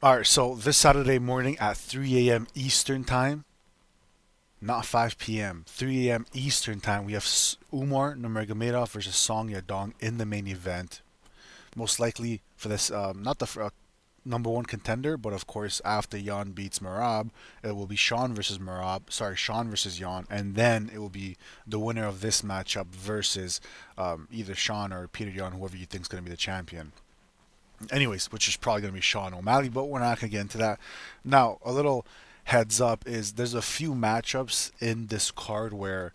Alright, so this Saturday morning at 3 a.m. Eastern Time, not 5 p.m., 3 a.m. Eastern Time, we have Umar Nurmagomedov versus Song Yadong in the main event. Most likely for this, not the number one contender, but of course after Yan beats Merab, it will be Sean versus Merab. Sorry, Sean versus Yan, and then it will be the winner of this matchup versus either Sean or Peter Yan, whoever you think is going to be the champion. Anyways, which is probably going to be Sean O'Malley, but we're not going to get into that. Now, a little heads up is there's a few matchups in this card where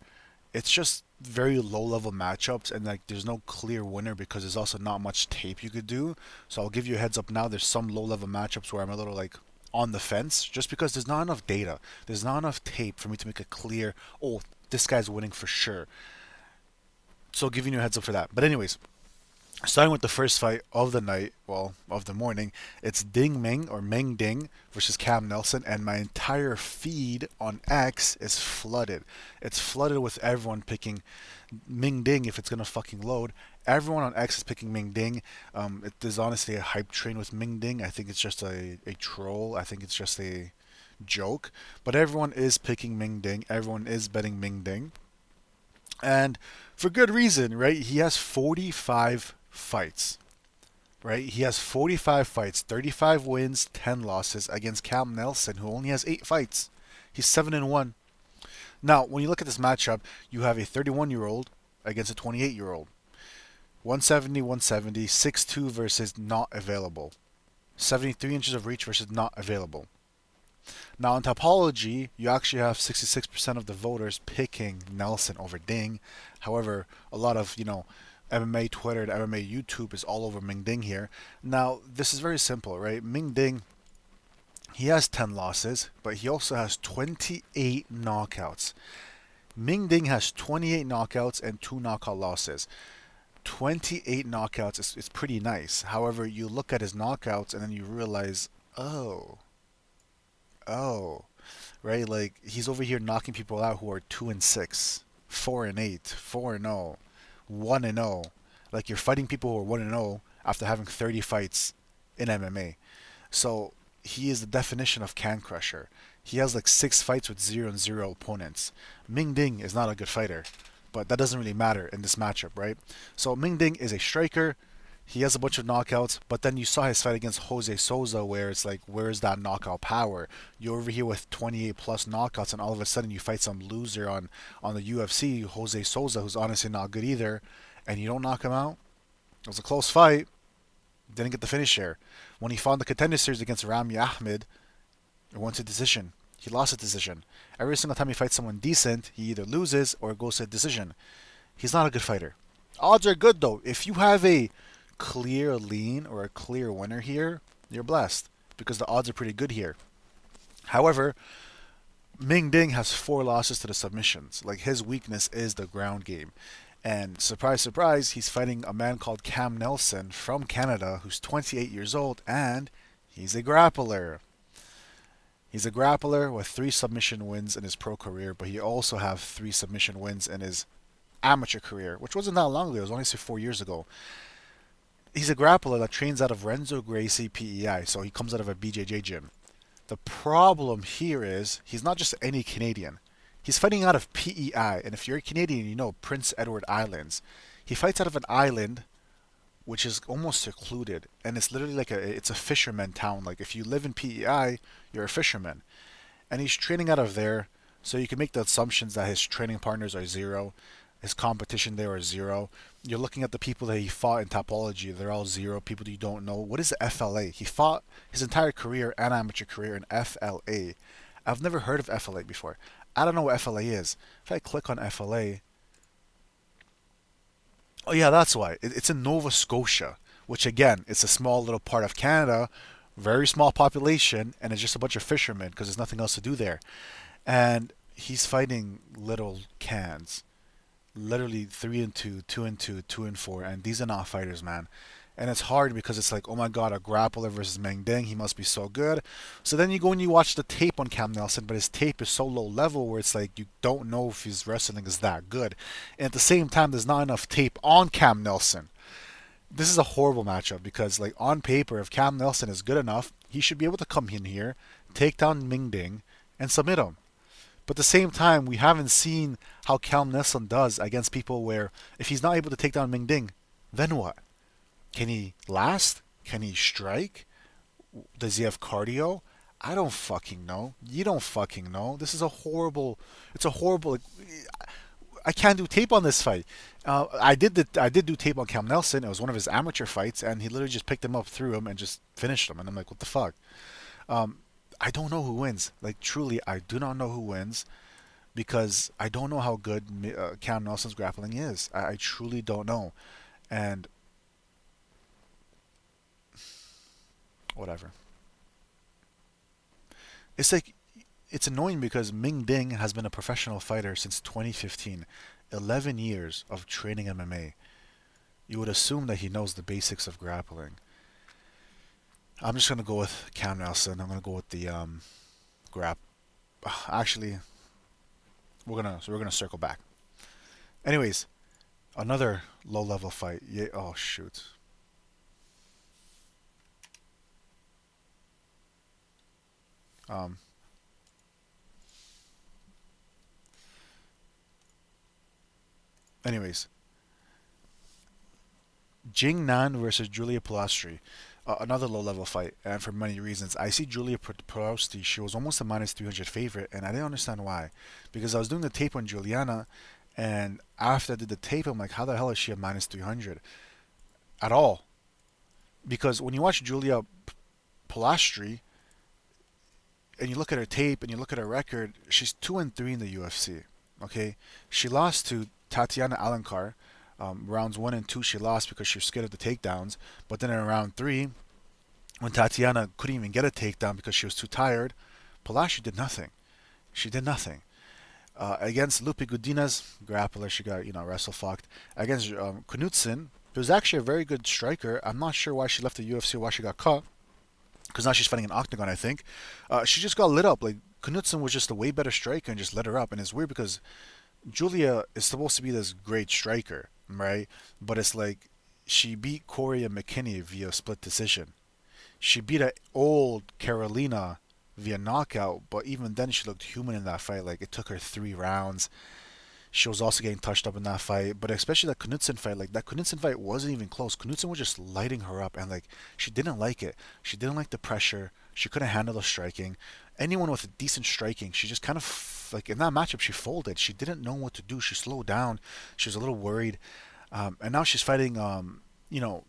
it's just very low level matchups and like there's no clear winner because there's also not much tape you could do. So I'll give you a heads up now. There's some low level matchups where I'm a little like on the fence just because there's not enough data. There's not enough tape for me to make a clear, oh, this guy's winning for sure. So giving you a heads up for that. But anyways, starting with the first fight of the night, well, of the morning, it's Ding Meng or Meng Ding versus Cam Nelson, and my entire feed on X is flooded. It's flooded with everyone picking Ming Ding if it's gonna fucking load. Everyone on X is picking Ming Ding. There's honestly a hype train with Ming Ding. I think it's just a troll. I think it's just a joke. But everyone is picking Ming Ding. Everyone is betting Ming Ding. And for good reason, right? He has 45 fights, right? He has 45 fights, 35 wins, 10 losses against Cam Nelson, who only has 8 fights. He's 7-1. Now, when you look at this matchup, you have a 31-year-old against a 28-year-old. 170, 170, 6'2 versus not available. 73 inches of reach versus not available. Now, in topology, you actually have 66% of the voters picking Nelson over Ding. However, a lot of, MMA Twitter and MMA YouTube is all over Ming Ding here. Now, this is very simple, right? Ming Ding, he has 10 losses, but he also has 28 knockouts. Ming Ding has 28 knockouts and 2 knockout losses. 28 knockouts is pretty nice. However, you look at his knockouts and then you realize, oh, right? Like, he's over here knocking people out who are 2-6, 4-8, 4-0. 1-0. Like you're fighting people who are 1-0 after having 30 fights in MMA. So he is the definition of can crusher. He has like 6 fights with 0-0 opponents. Ming Ding is not a good fighter, but that doesn't really matter in this matchup, right? So Ming Ding is a striker. He has a bunch of knockouts, but then you saw his fight against Jose Souza where it's like, where's that knockout power? You're over here with 28 plus knockouts, and all of a sudden you fight some loser on the UFC, Jose Souza, who's honestly not good either, and you don't knock him out? It was a close fight. Didn't get the finish there. When he fought in the contender series against Rami Ahmed, it went to decision. He lost a decision. Every single time he fights someone decent, he either loses or goes to a decision. He's not a good fighter. Odds are good though. If you have a clear lean or a clear winner here, you're blessed because the odds are pretty good here. However, Ming Ding has 4 losses to the submissions. Like his weakness is the ground game. And surprise, surprise, he's fighting a man called Cam Nelson from Canada who's 28 years old and he's a grappler. He's a grappler with 3 submission wins in his pro career, but he also have 3 submission wins in his amateur career, which wasn't that long ago. It was only 4 years ago. He's a grappler that trains out of Renzo Gracie PEI, so he comes out of a BJJ gym. The problem here is he's not just any Canadian. He's fighting out of PEI, and if you're a Canadian, you know Prince Edward Islands. He fights out of an island which is almost secluded, and it's literally like it's a fisherman town. Like if you live in PEI, you're a fisherman, and he's training out of there. So you can make the assumptions that his training partners are 0, his competition there are 0. You're looking at the people that he fought in topology; they're all 0. People that you don't know. What is the FLA? He fought his entire career and amateur career in FLA. I've never heard of FLA before. I don't know what FLA is. If I click on FLA, oh yeah, that's why. It's in Nova Scotia, which again, it's a small little part of Canada, very small population, and it's just a bunch of fishermen because there's nothing else to do there. And he's fighting little cans, literally 3-2, 2-2, 2-4, and these are not fighters, man. And it's hard because it's like, oh my god, a grappler versus Meng Ding, he must be so good. So then you go and you watch the tape on Cam Nelson, but his tape is so low level where it's like you don't know if his wrestling is that good. And at the same time, there's not enough tape on Cam Nelson. this is a horrible matchup because, like, on paper, if Cam Nelson is good enough, he should be able to come in here, take down Ming Ding, and submit him. But at the same time, we haven't seen how Cam Nelson does against people where if he's not able to take down Ming Ding, then what? Can he last? Can he strike? Does he have cardio? I don't fucking know. You don't fucking know. This is a horrible. It's a horrible. I can't do tape on this fight. I did do tape on Cam Nelson. It was one of his amateur fights, and he literally just picked him up, threw him, and just finished him. And I'm like, what the fuck? Um, I don't know who wins. Like, truly, I do not know who wins because I don't know how good Cam Nelson's grappling is. I truly don't know. And whatever. It's like it's annoying because Ming Ding has been a professional fighter since 2015. 11 years of training MMA. You would assume that he knows the basics of grappling. I'm just gonna go with Cam Nelson. I'm gonna go with the grap. Actually, we're gonna circle back. Anyways, another low level fight. Yeah. Oh shoot. Um. Anyways, Jing Nan versus Julia Polastri. Another low level fight, and for many reasons. I see Julia Polastri, she was almost a minus 300 favorite, and I didn't understand why. Because I was doing the tape on Juliana, and after I did the tape, I'm like, how the hell is she a minus 300? At all. Because when you watch Julia Polastri, and you look at her tape and you look at her record, she's 2-3 in the UFC. Okay, she lost to Tatiana Alencar. Rounds 1 and 2, she lost because she was scared of the takedowns. But then in round 3, when Tatiana couldn't even get a takedown because she was too tired, Polastri did nothing. She did nothing. Against Lupe Godinez, grappler, she got wrestle fucked. Against Knudsen, who was actually a very good striker. I'm not sure why she left the UFC, why she got cut. Because now she's fighting an octagon, I think. She just got lit up. Like Knudsen was just a way better striker and just lit her up. And it's weird because Julia is supposed to be this great striker, right? But it's like she beat Corey and McKinney via split decision. She beat an old Carolina via knockout, but even then she looked human in that fight. Like it took her 3 rounds. She was also getting touched up in that fight, but especially that Knudsen fight. Like that Knudsen fight wasn't even close. Knudsen was just lighting her up, and like she didn't like it. She didn't like the pressure. She couldn't handle the striking. Anyone with a decent striking, she just kind of like in that matchup she folded. She didn't know what to do. She slowed down. She was a little worried, and now she's fighting, you know,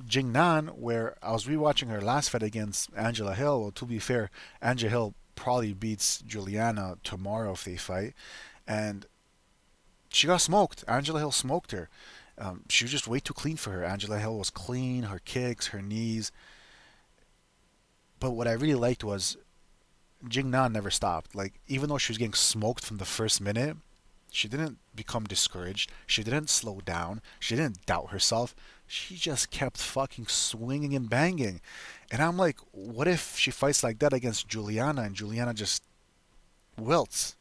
Jing Nan, where I was rewatching her last fight against Angela Hill. Well, to be fair, Angela Hill probably beats Juliana tomorrow if they fight, and she got smoked. Angela Hill smoked her. She was just way too clean for her. Angela Hill was clean, her kicks, her knees. But what I really liked was Jing Nan never stopped. Like even though she was getting smoked from the first minute, she didn't become discouraged. She didn't slow down. She didn't doubt herself. She just kept fucking swinging and banging. And I'm like, what if she fights like that against Juliana and Juliana just wilts?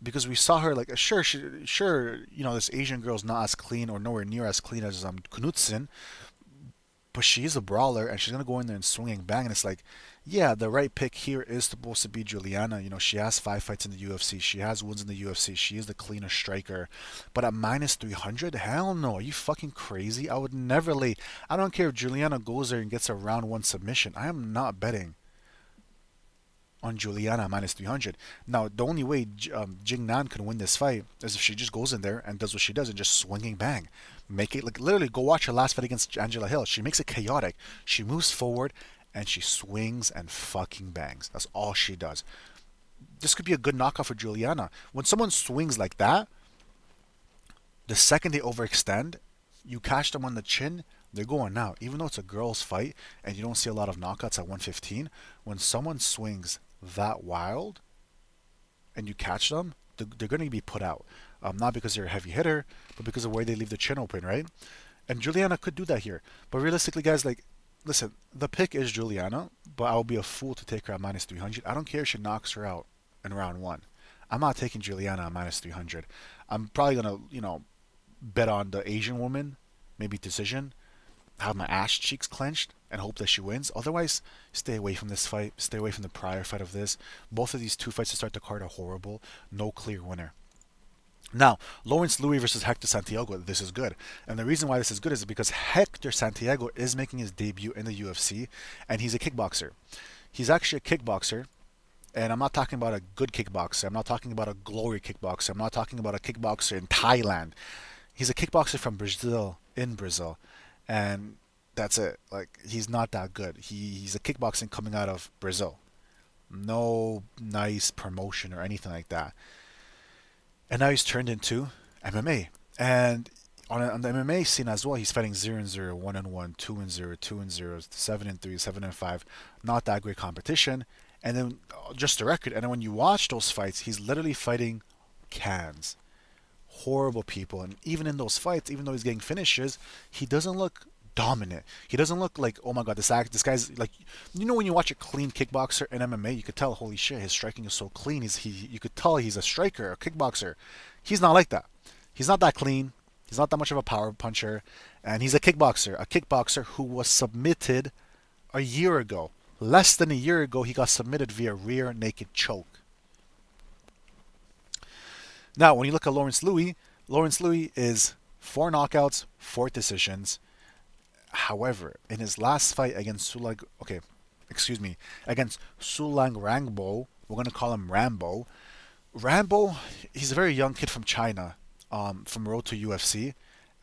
Because we saw her like sure this Asian girl's not as clean or nowhere near as clean as Knudsen, but she's a brawler and she's gonna go in there and swing and bang. And it's like, yeah, the right pick here is supposed to be Juliana. She has 5 fights in the UFC. She has wins in the UFC. She is the cleaner striker. But at minus 300, hell no. Are you fucking crazy? I would never lay. I don't care if Juliana goes there and gets a round 1 submission. I am not betting on Juliana minus 300. Now, the only way Jing Nan can win this fight is if she just goes in there and does what she does and just swinging bang. Make it like literally go watch her last fight against Angela Hill. She makes it chaotic. She moves forward and she swings and fucking bangs. That's all she does. This could be a good knockout for Juliana. When someone swings like that, the second they overextend, you catch them on the chin, they're going out. Even though it's a girl's fight and you don't see a lot of knockouts at 115, when someone swings that wild and you catch them, they're going to be put out. Not because they're a heavy hitter, but because of the way they leave the chin open, right? And Juliana could do that here. But realistically, guys, like, listen, the pick is Juliana, but I will be a fool to take her at minus 300. I don't care if she knocks her out in round 1. I'm not taking Juliana at minus 300. I'm probably going to, bet on the Asian woman, maybe decision. have my ass cheeks clenched and hope that she wins. Otherwise, stay away from this fight. Stay away from the prior fight of this. Both of these two fights to start the card are horrible. No clear winner. Now, Lawrence Louis versus Hector Santiago, this is good. And the reason why this is good is because Hector Santiago is making his debut in the UFC, and he's a kickboxer. He's actually a kickboxer, and I'm not talking about a good kickboxer. I'm not talking about a glory kickboxer. I'm not talking about a kickboxer in Thailand. He's a kickboxer from Brazil, in Brazil. And that's it. Like, he's not that good. He's a kickboxing coming out of Brazil. No nice promotion or anything like that. And now he's turned into MMA. And on the MMA scene as well, he's fighting 0-0, 1-1, 2-0, 2-0, 7-3, 7-5. Not that great competition. And then just the record. And then when you watch those fights, he's literally fighting cans. Horrible people. And even in those fights, even though he's getting finishes, he doesn't look dominant. He doesn't look like, oh my god, this guy's like, you know, when you watch a clean kickboxer in MMA, you could tell, holy shit, his striking is so clean. You could tell he's a striker, a kickboxer. He's not like that. He's not that clean. He's not that much of a power puncher, and he's a kickboxer who was submitted a year ago. Less than a year ago, he got submitted via rear naked choke. Now, when you look at Lawrence Louis is 4 knockouts, 4 decisions. However, in his last fight against against Sulang Rangbo, we're gonna call him Rambo. Rambo, he's a very young kid from China, from Road to UFC,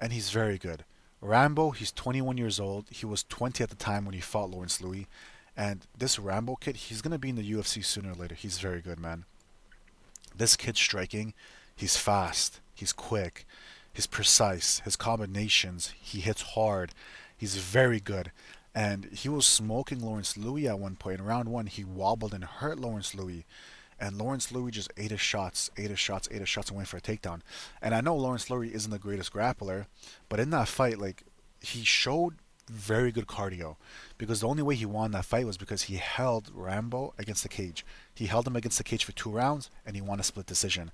and he's very good. Rambo, he's 21 years old. He was 20 at the time when he fought Lawrence Louis, and this Rambo kid, he's gonna be in the UFC sooner or later. He's very good, man. This kid's striking, he's fast, he's quick, he's precise, his combinations, he hits hard. He's very good. And he was smoking Lawrence Louis at one point. In round 1, he wobbled and hurt Lawrence Louis. And Lawrence Louis just ate his shots, and went for a takedown. And I know Lawrence Louis isn't the greatest grappler, but in that fight, like, he showed very good cardio. Because the only way he won that fight was because he held Rambo against the cage. He held him against the cage for 2 rounds, and he won a split decision.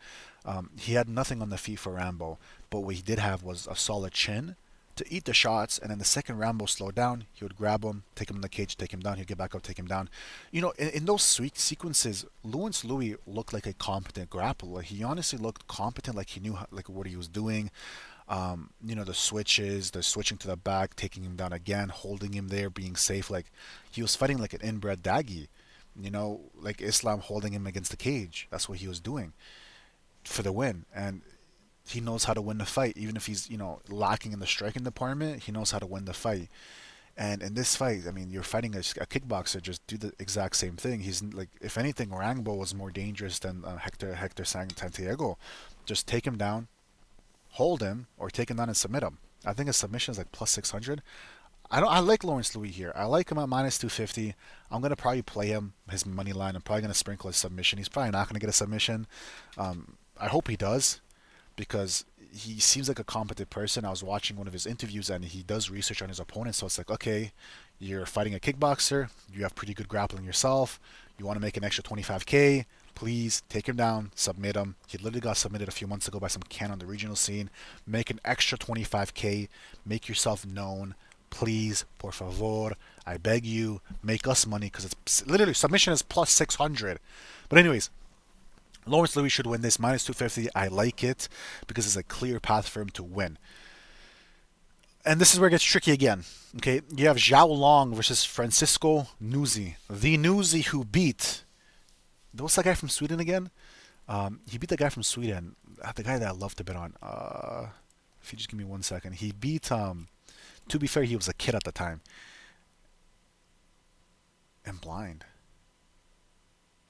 He had nothing on the feet for Rambo, but what he did have was a solid chin to eat the shots, and then the second Rambo slowed down, he would grab him, take him in the cage, take him down, he'd get back up, take him down. You know, in those sweet sequences, Lawrence Louis looked like a competent grappler. He honestly looked competent, like he knew like what he was doing. You know, the switches, the switching to the back, taking him down again, holding him there, being safe. Like, he was fighting like an inbred daggy. You know, like Islam holding him against the cage. That's what he was doing for the win. And he knows how to win the fight, even if he's, you know, lacking in the striking department. He knows how to win the fight. And in this fight, I mean, you're fighting a kickboxer, just do the exact same thing. He's like, if anything, Rangbo was more dangerous than Hector Santiago. Just take him down, hold him, or take him down and submit him. I think his submission is like plus 600. I like Lawrence Louis here. I like him at minus 250. I'm gonna probably play him his money line. I'm probably gonna sprinkle his submission. He's probably not gonna get a submission. I hope he does, because he seems like a competent person. I was watching one of his interviews, and he does research on his opponent. So it's like, okay, you're fighting a kickboxer. You have pretty good grappling yourself. You want to make an extra 25K. Please take him down, submit him. He literally got submitted a few months ago by some can on the regional scene. Make an extra 25K. Make yourself known. Please, por favor, I beg you, make us money, because it's literally, submission is plus 600. But anyways, Lawrence Louis should win this, minus 250. I like it because it's a clear path for him to win. And this is where it gets tricky again. Okay, you have Xiao Long versus Francisco Nuzzi. The Nuzzi who beat, what's that guy from Sweden again? He beat the guy from Sweden, the guy that I love to bet on. If you just give me 1 second. He beat, to be fair, he was a kid at the time. And blind.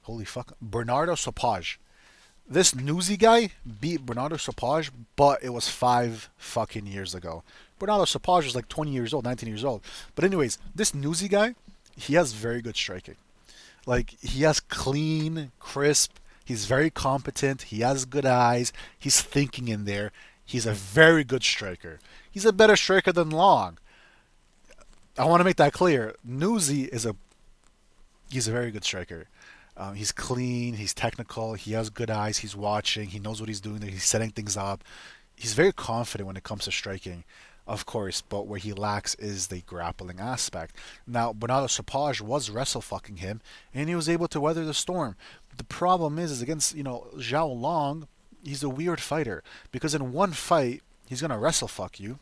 Holy fuck. Bernardo Sopaj. This Nuzzi guy beat Bernardo Sopaj, but it was 5 fucking years ago. Bernardo Sopaj was like 20 years old, 19 years old. But anyways, this Nuzzi guy, he has very good striking. Like, he has clean, crisp, he's very competent, he has good eyes, he's thinking in there. He's a very good striker. He's a better striker than Long. I want to make that clear. Nuzzi he's a very good striker. He's clean, he's technical, he has good eyes, he's watching, he knows what he's doing there, he's setting things up. He's very confident when it comes to striking. of course, but where he lacks is the grappling aspect. Now, Bernardo Sapage was wrestle fucking him, and he was able to weather the storm. The problem is against, Zhao Long, he's a weird fighter, because in one fight, he's gonna wrestle fuck you,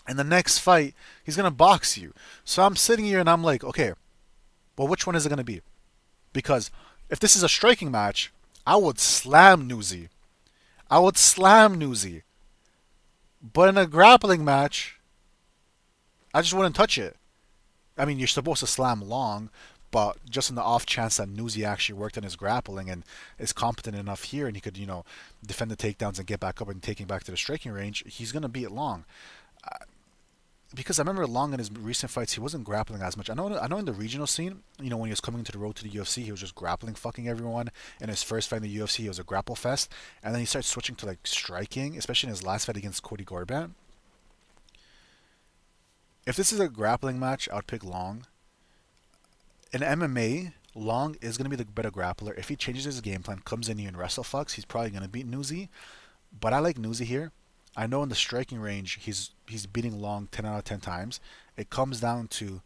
and the next fight, he's gonna box you. So I'm sitting here and I'm like, okay, well, which one is it gonna be? Because if this is a striking match, I would slam Nuzzi. I would slam Nuzzi. But in a grappling match, I just wouldn't touch it. I mean, you're supposed to slam Long, but just in the off chance that Nuzzi actually worked on his grappling and is competent enough here and he could, defend the takedowns and get back up and taking back to the striking range, he's going to beat Long. Because I remember Long in his recent fights, he wasn't grappling as much. I know in the regional scene, when he was coming to the road to the UFC, he was just grappling fucking everyone. In his first fight in the UFC, he was a grapple fest. And then he started switching to like striking, especially in his last fight against Cody Garbrandt. If this is a grappling match, I would pick Long. In MMA, Long is going to be the better grappler. If he changes his game plan, comes in here and wrestle fucks, he's probably going to beat Nuzzi. But I like Nuzzi here. I know in the striking range, he's beating Long 10 out of 10 times. It comes down to,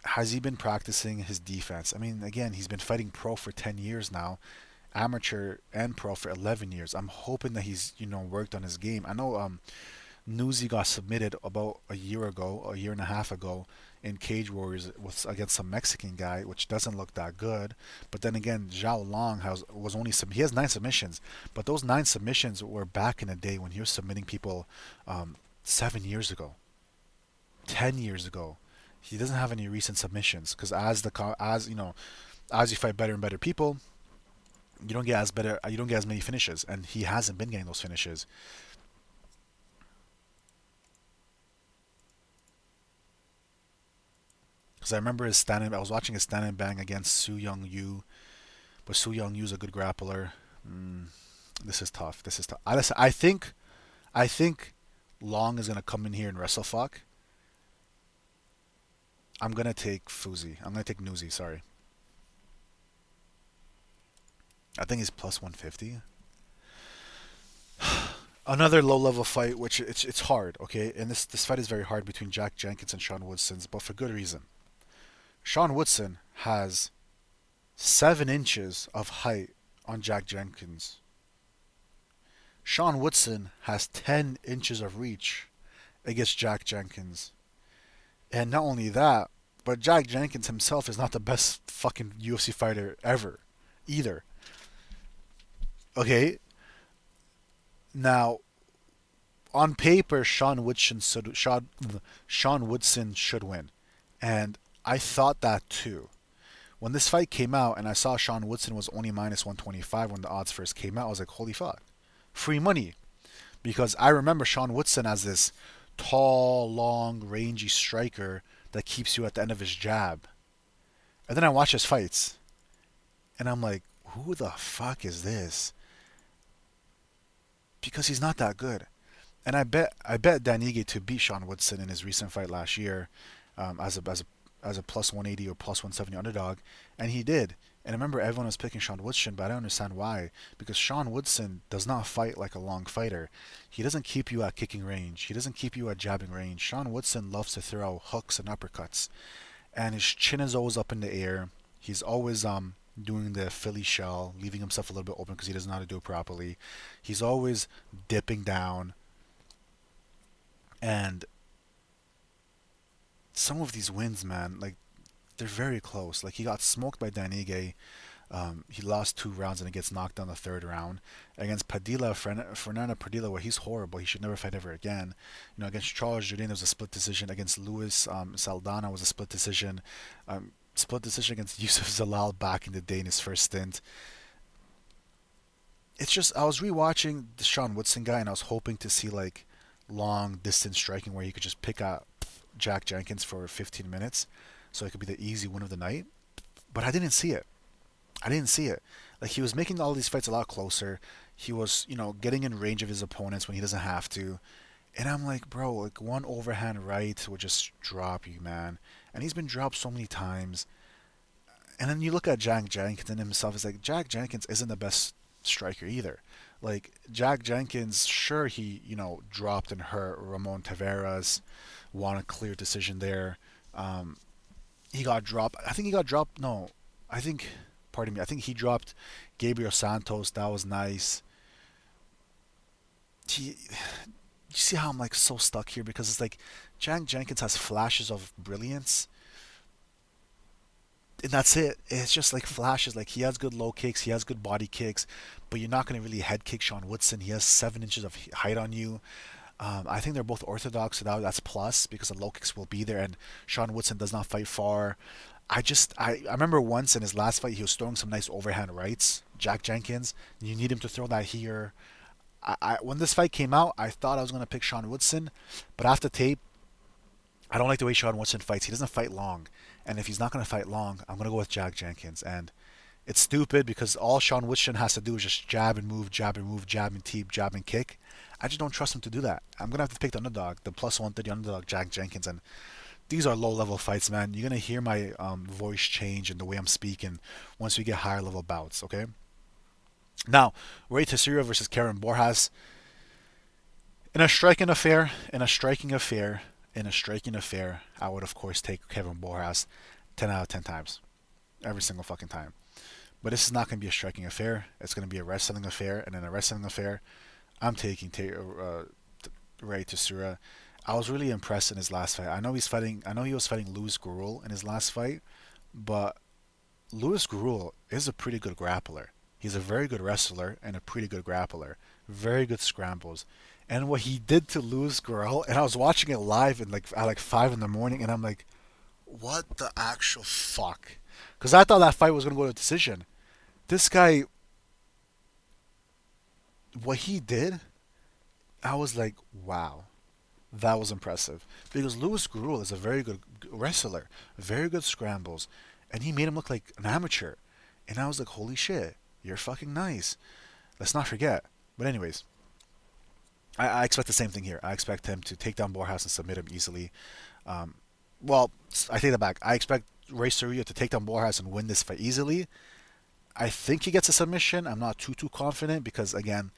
has he been practicing his defense? I mean, again, he's been fighting pro for 10 years now, amateur and pro for 11 years. I'm hoping that he's, worked on his game. I know Nuzzi got submitted about a year and a half ago, in Cage Warriors against some Mexican guy, which doesn't look that good. But then again, Zhao Long he has 9 submissions, but those 9 submissions were back in the day when he was submitting people 7 years ago, 10 years ago. He doesn't have any recent submissions because as you fight better and better people, you don't get as many finishes, and he hasn't been getting those finishes. Because I remember I was watching his stand and bang against Su Young Yu, but Su Young Yu's a good grappler. This is tough. I think Long is gonna come in here and wrestle fuck. I'm gonna take Fuzi. I'm gonna take Nuzzi. Sorry. I think he's plus 150. Another low level fight, which it's hard, okay? And this fight is very hard between Jack Jenkins and Sean Woodson, but for good reason. Sean Woodson has 7 inches of height on Jack Jenkins. Sean Woodson has 10 inches of reach against Jack Jenkins. And not only that, but Jack Jenkins himself is not the best fucking UFC fighter ever, either. Okay? Now, on paper, Sean Woodson should win. And I thought that too. When this fight came out and I saw Sean Woodson was only minus 125 when the odds first came out, I was like, holy fuck. Free money. Because I remember Sean Woodson as this tall, long, rangy striker that keeps you at the end of his jab. And then I watch his fights. And I'm like, who the fuck is this? Because he's not that good. And I bet Dan Ige to beat Sean Woodson in his recent fight last year as a plus 180 or plus 170 underdog, and he did. And I remember everyone was picking Sean Woodson, but I don't understand why. Because Sean Woodson does not fight like a long fighter. He doesn't keep you at kicking range. He doesn't keep you at jabbing range. Sean Woodson loves to throw hooks and uppercuts, and his chin is always up in the air. He's always doing the Philly shell, leaving himself a little bit open because he doesn't know how to do it properly. He's always dipping down, and some of these wins, man, like, they're very close. Like, he got smoked by Dan Ige. He lost 2 rounds and he gets knocked down the 3rd round. Against Fernando Padilla, where he's horrible. He should never fight ever again. Against Charles Jourdain, it was a split decision. Against Luis Saldana, was a split decision. Split decision against Yusuf Zalal back in the day in his first stint. It's just, I was rewatching the Sean Woodson guy and I was hoping to see, like, long distance striking where he could just pick up Jack Jenkins for 15 minutes so it could be the easy win of the night. But I didn't see it. Like, he was making all these fights a lot closer. He was, getting in range of his opponents when he doesn't have to. And I'm like, bro, like, one overhand right would just drop you, man. And he's been dropped so many times. And then you look at Jack Jenkins and himself, it's like, Jack Jenkins isn't the best striker either. Like Jack Jenkins, sure he dropped and hurt Ramon Tavares, won a clear decision there. Um, he got dropped. I think he got dropped. No, I think. Pardon me. I think he dropped Gabriel Santos. That was nice. You see how I'm like so stuck here because it's like Jack Jenkins has flashes of brilliance, and that's it. It's just like flashes. Like he has good low kicks, he has good body kicks, but you're not gonna really head kick Sean Woodson. He has 7 inches of height on you. I think they're both orthodox, so that's plus because the low kicks will be there. And Sean Woodson does not fight far. I remember once in his last fight he was throwing some nice overhand rights. Jack Jenkins, you need him to throw that here. When this fight came out, I thought I was gonna pick Sean Woodson, but after tape, I don't like the way Sean Woodson fights. He doesn't fight long, and if he's not gonna fight long, I'm gonna go with Jack Jenkins. And it's stupid because all Sean Woodson has to do is just jab and move, jab and move, jab and teep, jab and kick. I just don't trust him to do that. I'm gonna have to pick the underdog, the plus 130 underdog, Jack Jenkins. And these are low level fights, man. You're gonna hear my voice change and the way I'm speaking once we get higher level bouts. Okay. Now, Ray Tsuruya versus Karen Borjas. In a striking affair, I would of course take Kevin Borjas 10 out of 10 times. Every single fucking time. But this is not going to be a striking affair. It's going to be a wrestling affair. And in a wrestling affair, I'm taking Ray Tsuruya. I was really impressed in his last fight. I know he was fighting Luis Gurul in his last fight, but Luis Gurul is a pretty good grappler. He's a very good wrestler and a pretty good grappler. Very good scrambles. And what he did to Luis Gurul, and I was watching it live at 5 in the morning, and I'm like, what the actual fuck? Because I thought that fight was going to go to decision. This guy, what he did, I was like, wow, that was impressive. Because Luis Gurul is a very good wrestler, very good scrambles, and he made him look like an amateur. And I was like, holy shit, you're fucking nice. Let's not forget. But anyways, I expect the same thing here. I expect him to take down Borjas and submit him easily. Um, well, I take that back. I expect Ray Tsuruya to take down Borjas and win this fight easily. I think he gets a submission. I'm not too confident because again,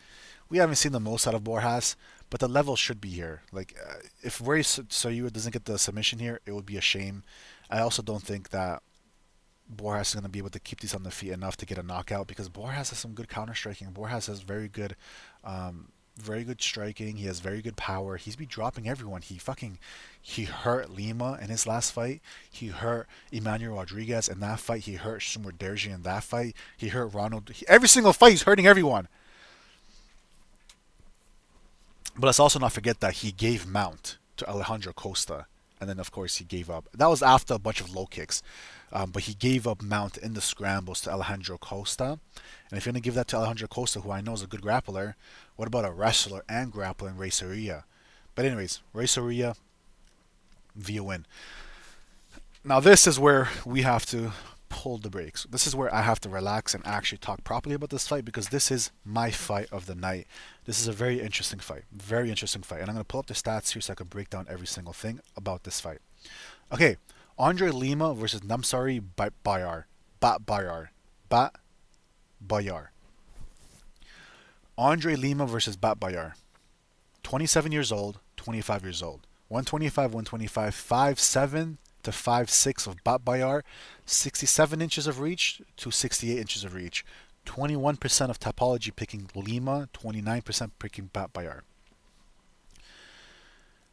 we haven't seen the most out of Borjas, but the level should be here. Like if Ray Tsuruya doesn't get the submission here, it would be a shame. I also don't think that Borjas is going to be able to keep these on the feet enough to get a knockout because Borjas has some good counter striking. Borjas has very good striking. He has very good power. He's been dropping everyone. He hurt Lima in his last fight. He hurt Emmanuel Rodriguez in that fight. He hurt Sumadaerji in that fight. He hurt Ronald. Every single fight, he's hurting everyone. But let's also not forget that he gave mount to Alejandro Costa, and then of course he gave up. That was after a bunch of low kicks, but he gave up mount in the scrambles to Alejandro Costa. And if you're gonna give that to Alejandro Costa, who I know is a good grappler, what about a wrestler and grappler in Ray Tsuruya? But anyways, Ray Tsuruya via win. Now this is where we have to pull the brakes. This is where I have to relax and actually talk properly about this fight because this is my fight of the night. This is a very interesting fight. Very interesting fight. And I'm going to pull up the stats here so I can break down every single thing about this fight. Okay. Andre Lima versus Namsari Batbayar. Batbayar. Andre Lima versus Batbayar. 27 years old, 25 years old. 125, 125, 5'7" to 5'6" of Batbayar, 67 inches of reach to 68 inches of reach. 21% of Topology picking Lima, 29% picking Batbayar.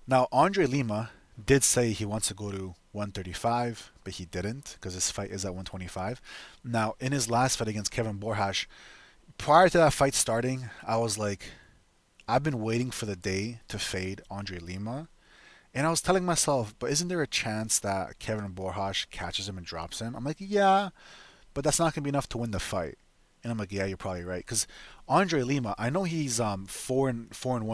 Now, Andre Lima did say he wants to go to 135, but he didn't because his fight is at 125. Now, in his last fight against Kevin Borjas, prior to that fight starting, I was like, I've been waiting for the day to fade Andre Lima. And I was telling myself, but isn't there a chance that Kevin Borjas catches him and drops him? I'm like, yeah, but that's not going to be enough to win the fight. And I'm like, yeah, you're probably right. Because Andre Lima, I know he's 4-1 in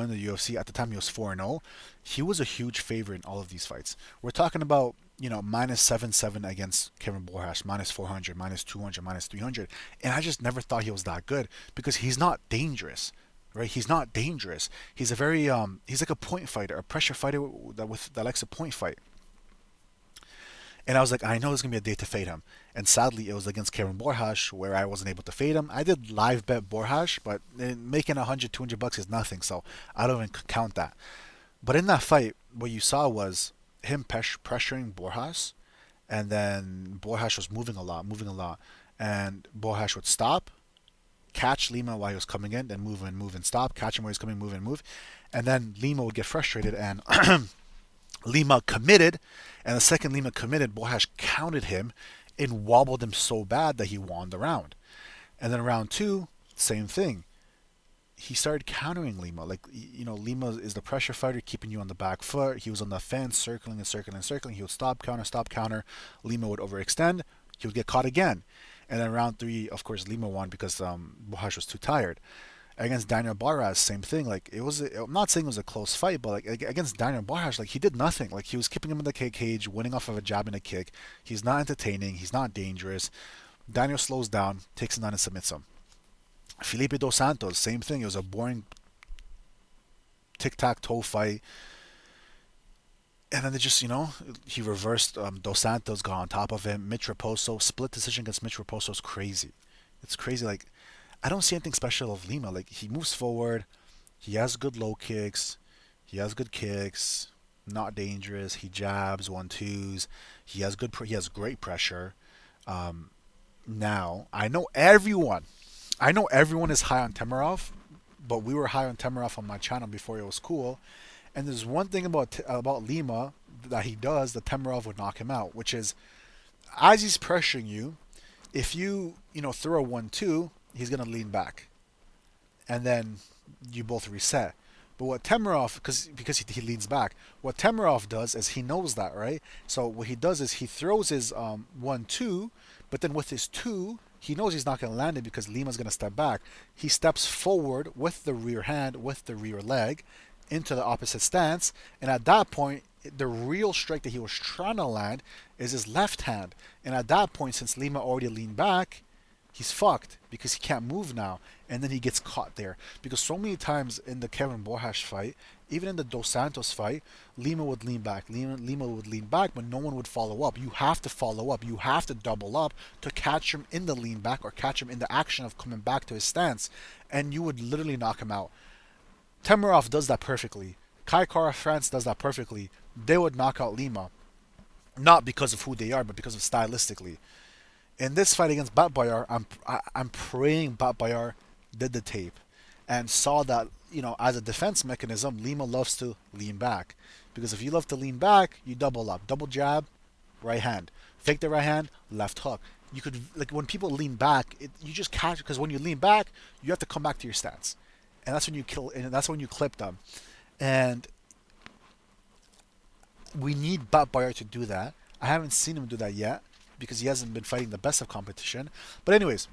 the UFC. At the time, he was 4-0. He was a huge favorite in all of these fights. We're talking about, minus 7-7 against Kevin Borjas, minus 400, minus 200, minus 300. And I just never thought he was that good because he's not dangerous. Right, he's not dangerous. He's a very he's like a point fighter, a pressure fighter that likes a point fight. And I was like, I know it's gonna be a day to fade him. And sadly, it was against Kevin Borjas where I wasn't able to fade him. I did live bet Borjas, but making 100, $200 is nothing, so I don't even count that. But in that fight, what you saw was him pressuring Borjas, and then Borjas was moving a lot, and Borjas would stop, catch Lima while he was coming in, then move and stop, catch him while he's coming, move and move, and then Lima would get frustrated and Lima committed, and the second Lima committed, Borjas counted him and wobbled him so bad that he won the round. And then round two, same thing. He started countering Lima. Like, Lima is the pressure fighter, keeping you on the back foot. He was on the fence, circling and circling and circling. He would stop, counter, stop, counter. Lima would overextend. He would get caught again. And then round three, of course, Lima won because Borjas was too tired. Against Daniel Barras, same thing. Like, I'm not saying it was a close fight, but like against Daniel Barras, like he did nothing. Like, he was keeping him in the cage, winning off of a jab and a kick. He's not entertaining. He's not dangerous. Daniel slows down, takes him down and submits him. Felipe Dos Santos, same thing. It was a boring tic-tac-toe fight. And then they just, he reversed Dos Santos, got on top of him. Mitch Raposo, split decision against Mitch Raposo is crazy. It's crazy. Like, I don't see anything special of Lima. Like, he moves forward. He has good low kicks. He has good kicks. Not dangerous. He jabs, 1-2s. He has great pressure. Now, I know everyone is high on Temerov, but we were high on Temerov on my channel before it was cool. And there's one thing about Lima that he does that Temerov would knock him out, which is as he's pressuring you, if you throw a 1-2, he's gonna lean back, and then you both reset. But what Temerov, because he leans back, what Temerov does is he knows that, right? So what he does is he throws his 1-2, but then with his 2, he knows he's not going to land it because Lima's going to step back. He steps forward with the rear hand, with the rear leg, into the opposite stance, and at that point, the real strike that he was trying to land is his left hand. And at that point, since Lima already leaned back, he's fucked because he can't move now, and then he gets caught there. Because so many times in the Kevin Borjas fight, even in the Dos Santos fight, Lima would lean back. Lima would lean back, but no one would follow up. You have to follow up. You have to double up to catch him in the lean back or catch him in the action of coming back to his stance, and you would literally knock him out. Temerov does that perfectly. Kai Kara France does that perfectly. They would knock out Lima, not because of who they are, but because of stylistically. In this fight against Batbayar, I'm praying Batbayar did the tape and saw that, as a defense mechanism, Lima loves to lean back. Because if you love to lean back, you double up. Double jab, right hand. Fake the right hand, left hook. You could, like, when people lean back, you just catch, because when you lean back, you have to come back to your stance. And that's when you kill, and that's when you clip them. And we need Batbayar to do that. I haven't seen him do that yet, because he hasn't been fighting the best of competition. But anyways,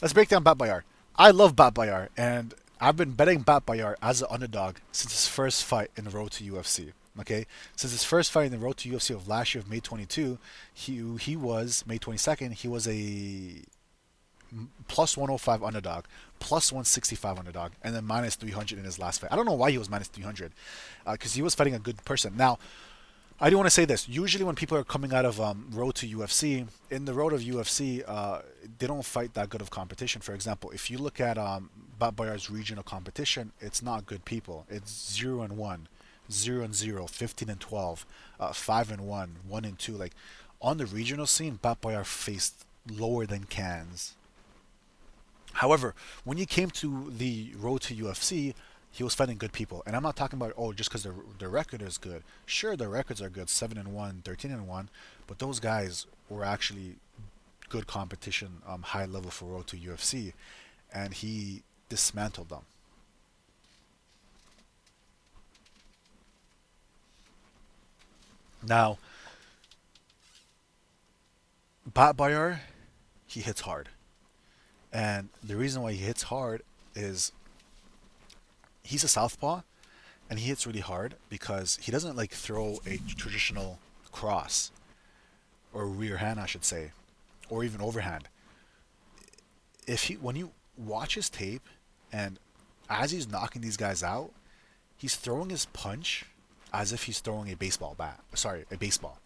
let's break down Batbayar. I love Batbayar, and I've been betting Batbayar as an underdog since his first fight in the road to UFC. Okay, since his first fight in the road to UFC of last year of May 22, he was May 22nd. He was a plus 105 underdog, plus 165 underdog, and then minus 300 in his last fight. I don't know why he was minus 300, because he was fighting a good person. Now, I do want to say this. Usually when people are coming out of road to UFC, in the road of UFC, they don't fight that good of competition. For example, if you look at Batbayar's regional competition, it's not good people. It's 0-1, 0-0, 15-12, 5-1, 1-2. Like, on the regional scene, Batbayar faced lower than cans. However, when he came to the road to UFC, he was fighting good people. And I'm not talking about, just because their record is good. Sure, their records are good, 7-1, 13-1, but those guys were actually good competition, high level for road to UFC, and he dismantled them. Now, Batbayar, he hits hard. And the reason why he hits hard is he's a southpaw, and he hits really hard because he doesn't like throw a traditional cross or rear hand, I should say, or even overhand. When you watch his tape, and as he's knocking these guys out, he's throwing his punch as if he's throwing a baseball bat. Sorry, a baseball.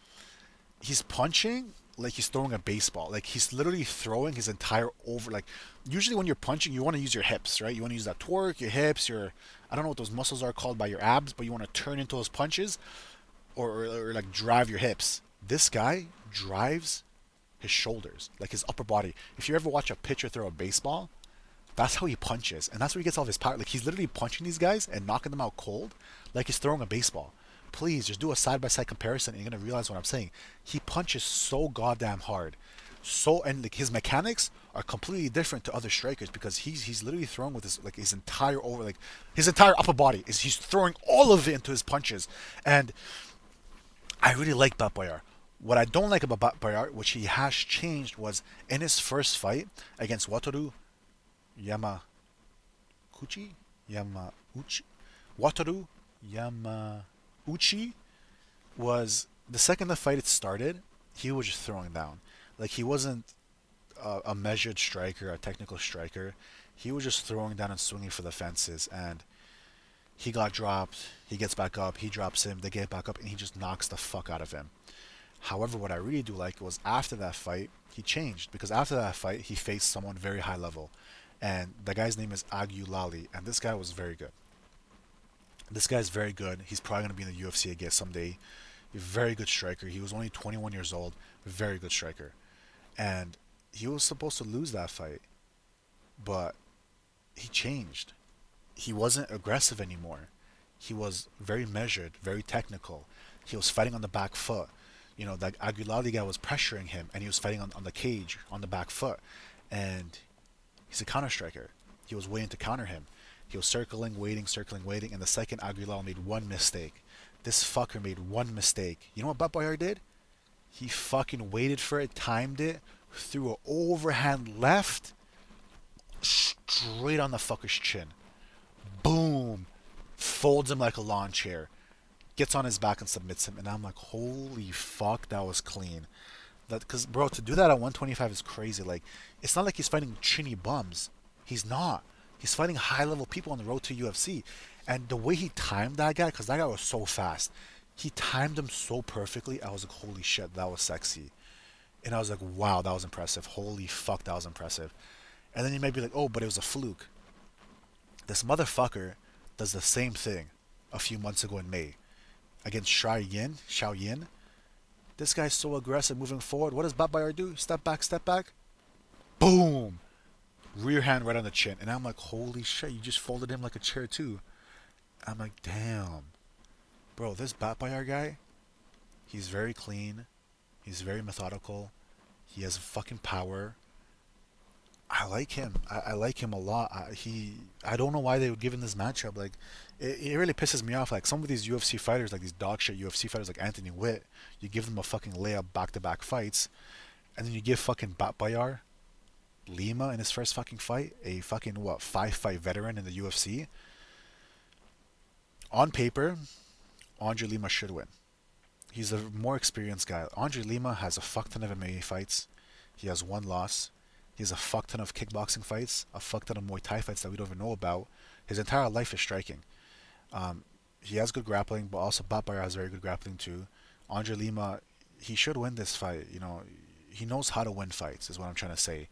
he's punching like he's throwing a baseball. Like he's literally throwing his entire over. Like usually when you're punching, you want to use your hips, right? You want to use that torque, your hips, your I don't know what those muscles are called by your abs, but you want to turn into those punches or like drive your hips. This guy drives his shoulders, like his upper body. If you ever watch a pitcher throw a baseball, that's how he punches, and that's where he gets all of his power. Like he's literally punching these guys and knocking them out cold, like he's throwing a baseball. Please just do a side by side comparison, and you're gonna realize what I'm saying. He punches so goddamn hard, so and like his mechanics are completely different to other strikers because he's literally throwing with his like his entire over like his entire upper body is he's throwing all of it into his punches, and I really like Batbayar. What I don't like about Batbayar, which he has changed, was in his first fight against Wataru Yamakuchi, Yamauchi, Wataru Yamauchi was the second the fight had started, he was just throwing down. Like he wasn't a measured striker, a technical striker. He was just throwing down and swinging for the fences, and he got dropped. He gets back up. He drops him. They get back up, and he just knocks the fuck out of him. However, what I really do like was after that fight, he changed because after that fight, he faced someone very high level, and the guy's name is Agiulali, and this guy was very good. This guy's very good. He's probably going to be in the UFC again someday. Very good striker. He was only 21 years old. Very good striker. And he was supposed to lose that fight, but he changed. He wasn't aggressive anymore. He was very measured, very technical. He was fighting on the back foot. You know, that Aguilari guy was pressuring him, and he was fighting on the cage, on the back foot. And he's a counter striker. He was waiting to counter him. He was circling, waiting, and the second Aguilar made one mistake. This fucker made one mistake. You know what Batbayar did? He fucking waited for it, timed it, threw an overhand left, straight on the fucker's chin. Boom! Folds him like a lawn chair. Gets on his back and submits him. And I'm like, holy fuck, that was clean. Because, bro, to do that at 125 is crazy. Like, it's not like he's fighting chinny bums. He's not. He's fighting high-level people on the road to UFC. And the way he timed that guy, because that guy was so fast, he timed him so perfectly, I was like, holy shit, that was sexy. And I was like, wow, that was impressive. Holy fuck, that was impressive. And then you might be like, oh, but it was a fluke. This motherfucker does the same thing a few months ago in May against Xiao. This guy's so aggressive moving forward. What does Batbayar do? Step back. Boom! Rear hand right on the chin. And I'm like, holy shit, you just folded him like a chair too. I'm like, damn. Bro, this Batbayar guy, he's very clean. He's very methodical. He has fucking power. I like him. I like him a lot. I don't know why they would give him this matchup. Like, it really pisses me off. Like, some of these UFC fighters, like these dog shit UFC fighters like Anthony Witt, you give them a fucking layup back-to-back fights, and then you give fucking Batbayar Lima in his first fucking fight, a fucking, 5-fight veteran in the UFC. On paper, Andre Lima should win. He's a more experienced guy. Andre Lima has a fuck ton of MMA fights. He has one loss. He has a fuck ton of kickboxing fights, a fuck ton of Muay Thai fights that we don't even know about. His entire life is striking. He has good grappling, but also Batbayar has very good grappling too. Andre Lima, he should win this fight. You know, he knows how to win fights, is what I'm trying to say.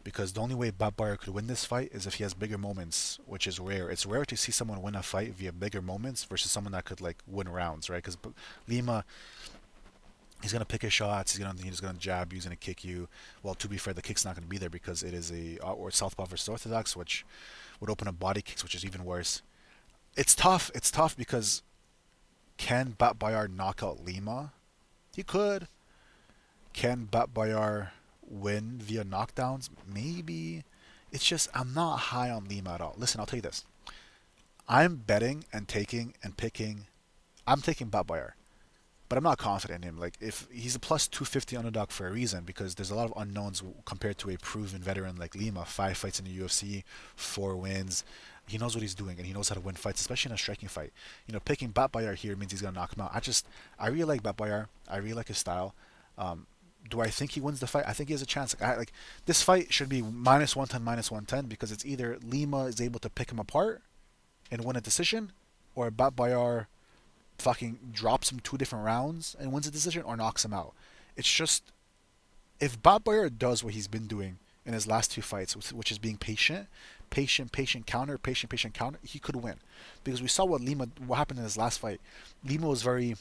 Because the only way Batbayar could win this fight is if he has bigger moments, which is rare. It's rare to see someone win a fight via bigger moments versus someone that could like win rounds, right? Because Lima, he's gonna pick his shots. He's gonna jab. He's gonna kick you. Well, to be fair, the kick's not gonna be there because it is a or southpaw versus orthodox, which would open up body kicks, which is even worse. It's tough. It's tough because can Batbayar knock out Lima? He could. Can Batbayar win via knockdowns? Maybe. It's just I'm not high on Lima at all. Listen, I'll tell you this. I'm betting and taking and picking. I'm taking Batbayar, but I'm not confident in him. Like, if he's a plus 250 underdog for a reason, because there's a lot of unknowns compared to a proven veteran like Lima. 5 fights in the UFC, 4 wins. He knows what he's doing, and he knows how to win fights, especially in a striking fight. You know, picking Batbayar here means he's gonna knock him out. I really like Batbayar. I really like his style. Do I think he wins the fight? I think he has a chance. Like this fight should be minus 110, minus 110, because it's either Lima is able to pick him apart and win a decision, or Batbayar fucking drops him 2 different rounds and wins a decision, or knocks him out. It's just if Batbayar does what he's been doing in his last two fights, which is being patient, patient counter, patient counter, he could win. Because we saw what happened in his last fight. Lima was very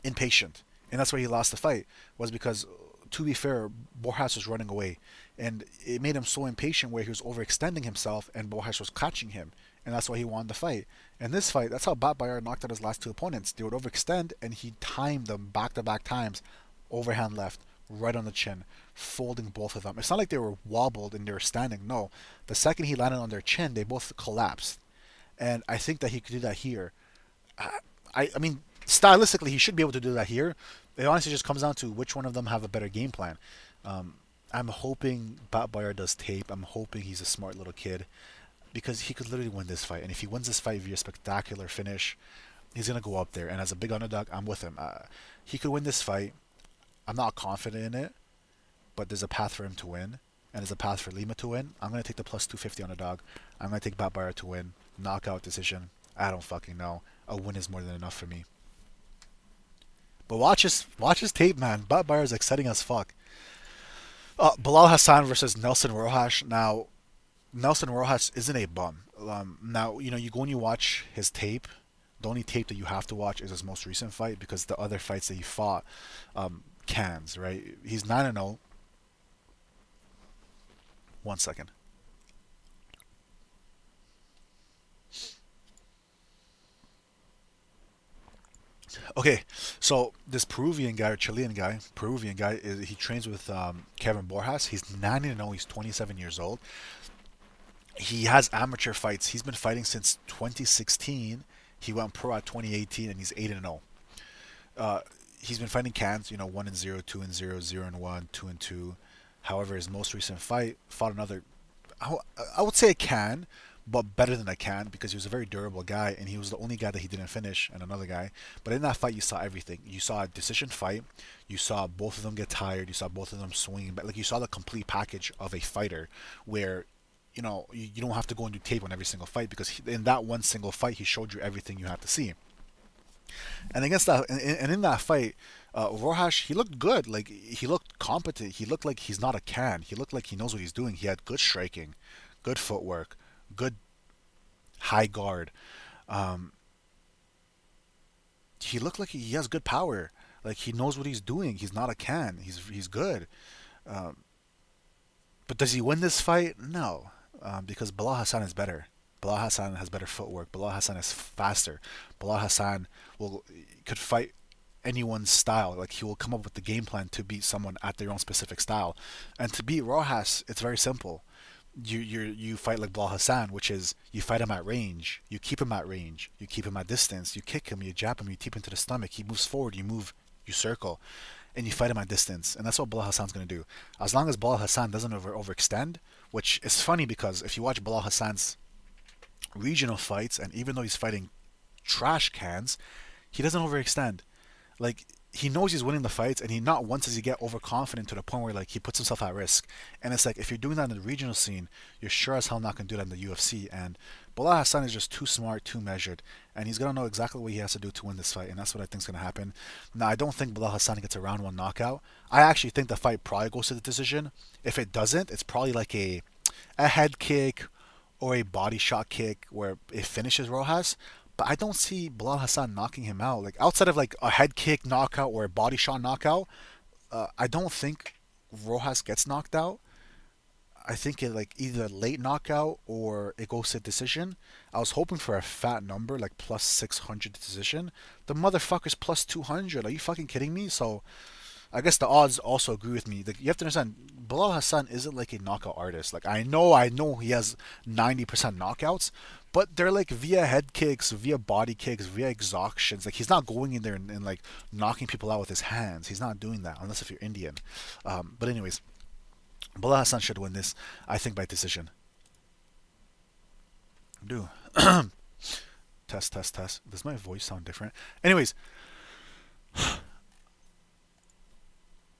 impatient, and that's why he lost the fight. Was because, to be fair, Borjas was running away, and it made him so impatient where he was overextending himself, and Borjas was catching him, and that's why he won the fight. In this fight, that's how Batbayar knocked out his last two opponents. They would overextend, and he timed them back-to-back times, overhand left, right on the chin, folding both of them. It's not like they were wobbled and they were standing. No, the second he landed on their chin, they both collapsed, and I think that he could do that here. I mean, stylistically, he should be able to do that here. It honestly just comes down to which one of them have a better game plan. I'm hoping Batbayar does tape. I'm hoping he's a smart little kid because he could literally win this fight. And if he wins this fight via spectacular finish, he's gonna go up there. And as a big underdog, I'm with him. He could win this fight. I'm not confident in it, but there's a path for him to win, and there's a path for Lima to win. I'm gonna take the plus 250 underdog. I'm gonna take Batbayar to win, knockout decision. I don't fucking know. A win is more than enough for me. But watch his tape, man. Batbayar is exciting as fuck. Bilal Hassan versus Nelson Rojas. Now, Nelson Rojas isn't a bum. Now, you go and you watch his tape. The only tape that you have to watch is his most recent fight because the other fights that he fought, cans, right? He's 9-0. 1 second. Okay, so this Peruvian guy or Chilean guy, Peruvian guy, he trains with Kevin Borjas. He's 9-0. He's 27 years old. He has amateur fights. He's been fighting since 2016. He went pro at 2018, and he's 8-0. Uh, he's been fighting cans, 1-0, 2-0, 0-1, 2-2. However, his most recent fight fought another. I, I would say a can, but better than a can because he was a very durable guy, and he was the only guy that he didn't finish, and another guy. But in that fight, you saw everything. You saw a decision fight. You saw both of them get tired. You saw both of them swinging, but like you saw the complete package of a fighter, where you don't have to go and do tape on every single fight because in that one single fight he showed you everything you have to see. And against that, and in that fight, Rojas, he looked good. Like he looked competent. He looked like he's not a can. He looked like he knows what he's doing. He had good striking, good footwork, good high guard. Um, he looked like he has good power. Like he knows what he's doing. He's not a can. He's good. Um, but does he win this fight? No, because Bilal Hassan is better. Bilal Hassan has better footwork. Bilal Hassan is faster. Bilal Hassan will could fight anyone's style. Like he will come up with the game plan to beat someone at their own specific style. And to beat Rojas, it's very simple. You fight like Bilal Hassan, which is you fight him at range, you keep him at range, you keep him at distance, you kick him, you jab him, you tip him to the stomach. He moves forward, you move, you circle, and you fight him at distance. And that's what Bilal Hassan's gonna do. As long as Bilal Hassan doesn't overextend, which is funny because if you watch Bilal Hassan's regional fights, and even though he's fighting trash cans, he doesn't overextend. Like he knows he's winning the fights, and he not once does he get overconfident to the point where like he puts himself at risk. And it's like if you're doing that in the regional scene, you're sure as hell not gonna do that in the UFC. And Bilal Hassan is just too smart, too measured, and he's gonna know exactly what he has to do to win this fight, and that's what I think is gonna happen. Now I don't think Bilal Hassan gets a round one knockout. I actually think the fight probably goes to the decision. If it doesn't, it's probably like a head kick or a body shot kick where it finishes Rojas. But I don't see Bilal Hassan knocking him out. Like outside of like a head kick knockout or a body shot knockout, I don't think Rojas gets knocked out. I think it like either late knockout or it goes to decision. I was hoping for a fat number like plus 600 decision. The motherfucker's plus 200. Are you fucking kidding me? So I guess the odds also agree with me. Like, you have to understand, Bilal Hassan isn't like a knockout artist. Like I know he has 90% knockouts, but they're like via head kicks, via body kicks, via exhaustions. Like he's not going in there and like knocking people out with his hands. He's not doing that unless if you're Indian. But anyways, Bilal Hassan should win this. I think by decision. Do test test test. Does my voice sound different? Anyways,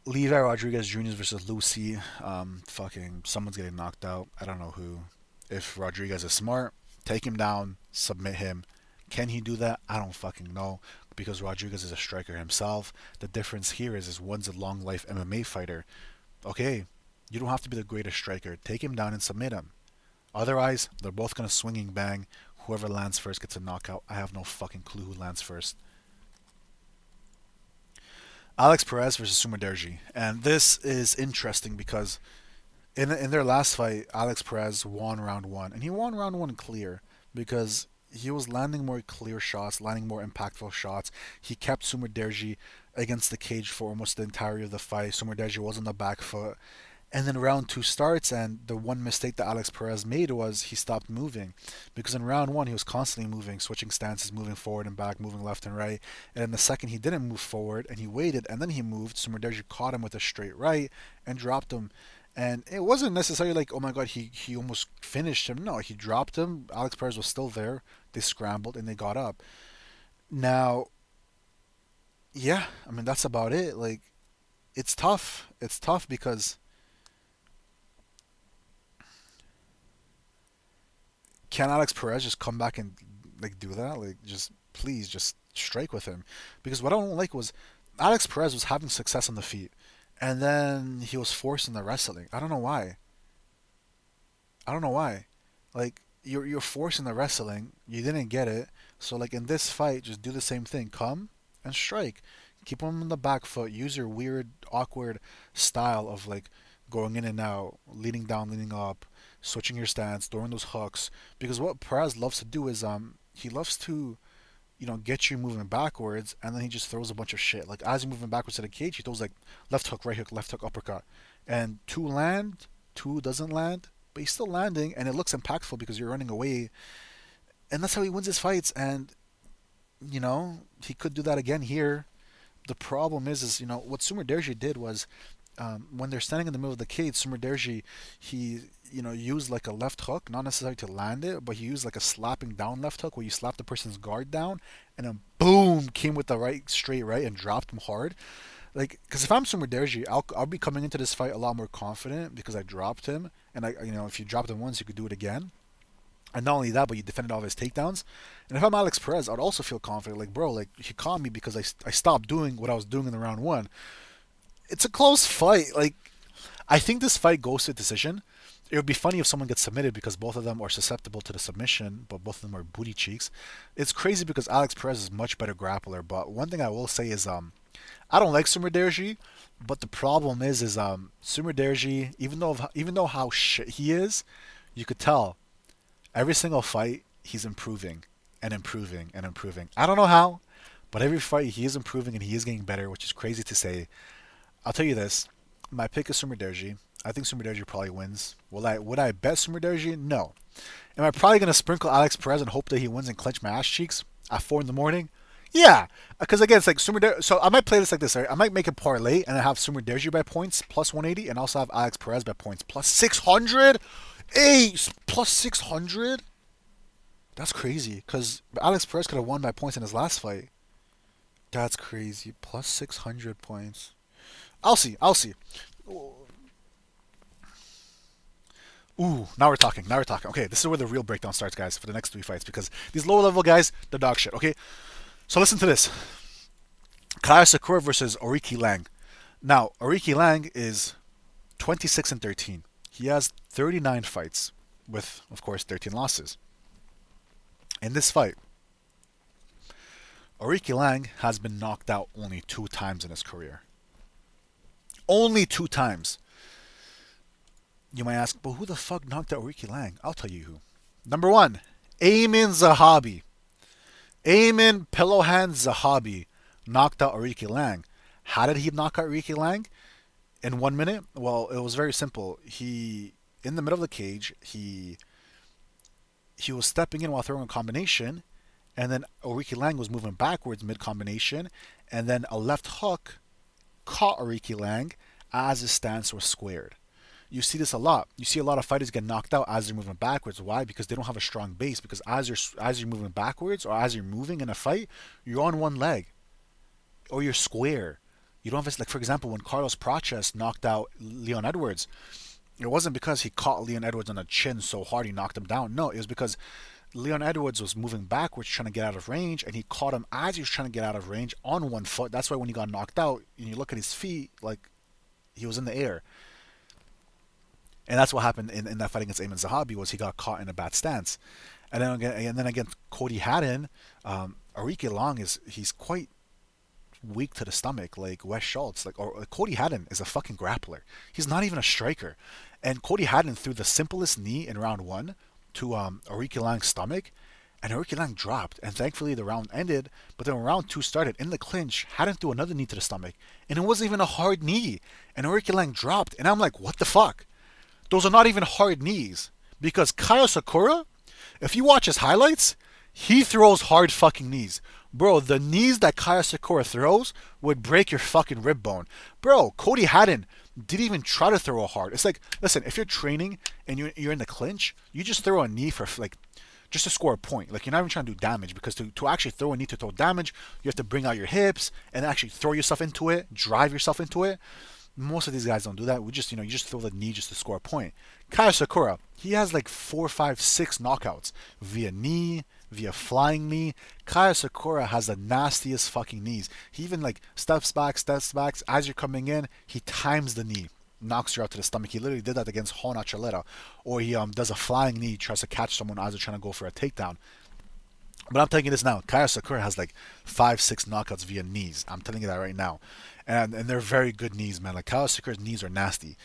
Levi Rodriguez Jr. versus Lucy. Fucking someone's getting knocked out. I don't know who. If Rodriguez is smart, take him down, submit him. Can he do that? I don't fucking know. because Rodriguez is a striker himself. The difference here is one's a long life MMA fighter. Okay, you don't have to be the greatest striker. Take him down and submit him. Otherwise, they're both gonna swinging bang. Whoever lands first gets a knockout. I have no fucking clue who lands first. Alex Perez versus Sumadaerji, and this is interesting because in their last fight, Alex Perez won round one, and he won round one clear because he was landing more clear shots, landing more impactful shots. He kept Sumadaerji against the cage for almost the entirety of the fight. Sumadaerji was on the back foot. And then round two starts, and the one mistake that Alex Perez made was he stopped moving. Because in round one, he was constantly moving, switching stances, moving forward and back, moving left and right. And in the second, he didn't move forward, and he waited, and then he moved. Sumadaerji caught him with a straight right and dropped him. And it wasn't necessarily like, oh my god, he almost finished him. No, he dropped him. Alex Perez was still there. They scrambled, and they got up. Now, yeah, I mean, that's about it. Like, it's tough. It's tough because can Alex Perez just come back and like do that? Like, just please, just strike with him. Because what I don't like was Alex Perez was having success on the feet, and then he was forced in the wrestling. I don't know why. I don't know why. Like, you're forcing the wrestling. You didn't get it. So like in this fight, just do the same thing. Come and strike. Keep him on the back foot. Use your weird, awkward style of like going in and out, leaning down, leaning up, switching your stance, throwing those hooks. Because what Perez loves to do is he loves to get you moving backwards, and then he just throws a bunch of shit. Like as you're moving backwards to the cage, he throws like left hook, uppercut, and two land, two doesn't land, but he's still landing, and it looks impactful because you're running away, and that's how he wins his fights. And he could do that again here. The problem is what Sumadaerji did was when they're standing in the middle of the cage, Sumadaerji, he used like a left hook, not necessarily to land it, but he used like a slapping down left hook where you slap the person's guard down, and then boom, came with the right straight right and dropped him hard. Like, because if I'm Sumadaerji, I'll be coming into this fight a lot more confident because I dropped him, and if you dropped him once, you could do it again. And not only that, but you defended all of his takedowns. And if I'm Alex Perez, I'd also feel confident. Like, bro, like he caught me because I stopped doing what I was doing in the round one. It's a close fight. Like, I think this fight goes to decision. It would be funny if someone gets submitted because both of them are susceptible to the submission, but both of them are booty cheeks. It's crazy because Alex Perez is much better grappler. But one thing I will say is, I don't like Sumadaerji, but the problem is Sumadaerji, even though how shit he is, you could tell every single fight he's improving and improving and improving. I don't know how, but every fight he is improving and he is getting better, which is crazy to say. I'll tell you this: my pick is Sumadaerji. I think Sumadaerji probably wins. Would I bet Sumadaerji? No. Am I probably gonna sprinkle Alex Perez and hope that he wins and clench my ass cheeks at 4 in the morning? Yeah, because again, it's like Sumadaerji. So I might play this like this. Right? I might make a parlay and I have Sumadaerji by points plus 180, and also have Alex Perez by points plus 600. Hey, plus 600. That's crazy. Because Alex Perez could have won by points in his last fight. That's crazy. Plus 600 points. I'll see. Ooh, now we're talking. Okay, this is where the real breakdown starts, guys, for the next 3 fights, because these lower level guys, they're dog shit, okay? So listen to this. Asakura versus Aoriqileng. Now, Aoriqileng is 26-13. He has 39 fights, with, of course, 13 losses. In this fight, Aoriqileng has been knocked out only 2 times in his career. Only 2 times. You might ask, but who the fuck knocked out Aoriqileng? I'll tell you who. Number 1, Ayman Zahabi. Ayman Pillowhand Zahabi knocked out Aoriqileng. How did he knock out Aoriqileng? In 1 minute? Well, it was very simple. In the middle of the cage, he was stepping in while throwing a combination, and then Aoriqileng was moving backwards mid-combination, and then a left hook caught Aoriqileng as his stance was squared. You see this a lot. You see a lot of fighters get knocked out as they're moving backwards. Why? Because they don't have a strong base. Because as you're moving backwards, or as you're moving in a fight, you're on one leg, or you're square. You don't have, like, for example, when Carlos Praches knocked out Leon Edwards, it wasn't because he caught Leon Edwards on the chin so hard he knocked him down. No, it was because Leon Edwards was moving backwards trying to get out of range, and he caught him as he was trying to get out of range on one foot. That's why when he got knocked out, and you look at his feet, like he was in the air. And that's what happened in that fight against Ayman Zahabi was he got caught in a bad stance. And then again, Cody Haddon, Aoriqileng he's quite weak to the stomach, like Wes Schultz. Or Cody Haddon is a fucking grappler. He's not even a striker. And Cody Haddon threw the simplest knee in round one to Aoriqileng's stomach, and Aoriqileng dropped. And thankfully the round ended. But then when round two started, in the clinch, Haddon threw another knee to the stomach, and it wasn't even a hard knee. And Aoriqileng dropped, and I'm like, what the fuck? Those are not even hard knees. Because Kyle Sakura, if you watch his highlights, he throws hard fucking knees. Bro, the knees that Kyle Sakura throws would break your fucking rib bone. Bro, Cody Haddon didn't even try to throw a hard. It's like, listen, if you're training and you're in the clinch, you just throw a knee for like just to score a point. Like you're not even trying to do damage because to actually throw a knee to throw damage, you have to bring out your hips and actually throw yourself into it, drive yourself into it. Most of these guys don't do that. We just, you just throw the knee just to score a point. Kyle Sakura, he has like 4, 5, 6 knockouts via knee, via flying knee. Kyle Sakura has the nastiest fucking knees. He even like steps back. As you're coming in, he times the knee, knocks you out to the stomach. He literally did that against Hona Chaleta. Or he does a flying knee, tries to catch someone as they're trying to go for a takedown. But I'm telling you this now. Kyle Sakura has like 5, 6 knockouts via knees. I'm telling you that right now. And they're very good knees, man. Like Kyle Sakura's knees are nasty.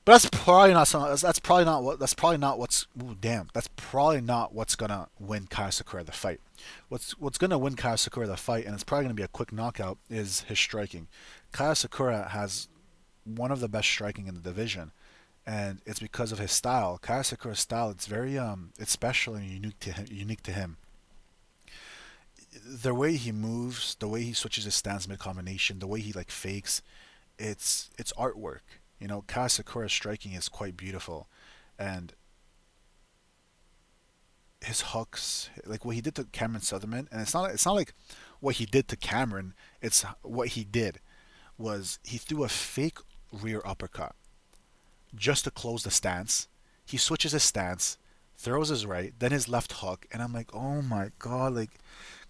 But that's probably not some. That's probably not what. That's probably not what's. Ooh, damn. That's probably not what's gonna win Kyle Sakura the fight. What's gonna win Kyle Sakura the fight, and it's probably gonna be a quick knockout, is his striking. Kyle Sakura has one of the best striking in the division, and it's because of his style. Kyle Sakura's style. It's very it's special and unique to him. The way he moves, the way he switches his stance mid combination, the way he like fakes, it's artwork. Kyle Sakura's striking is quite beautiful, and his hooks, like what he did to Cameron Sutherland, and it's not like what he did to Cameron. It's what he did was he threw a fake rear uppercut just to close the stance. He switches his stance, throws his right, then his left hook, and I'm like, oh my god, like,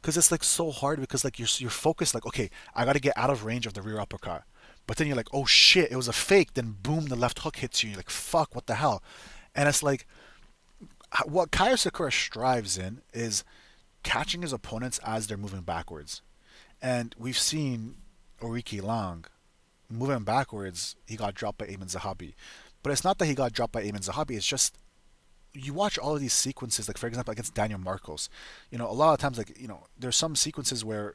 because it's like so hard because like you're focused, like, okay, I got to get out of range of the rear uppercut. But then you're like, oh shit, it was a fake. Then boom, the left hook hits you. You're like, fuck, what the hell? And it's like, what Kyle Sakura strives in is catching his opponents as they're moving backwards. And we've seen Aoriqileng moving backwards. He got dropped by Ayman Zahabi. But it's not that he got dropped by Ayman Zahabi. It's just, you watch all of these sequences, like for example, against Daniel Marcos. A lot of times, like, there's some sequences where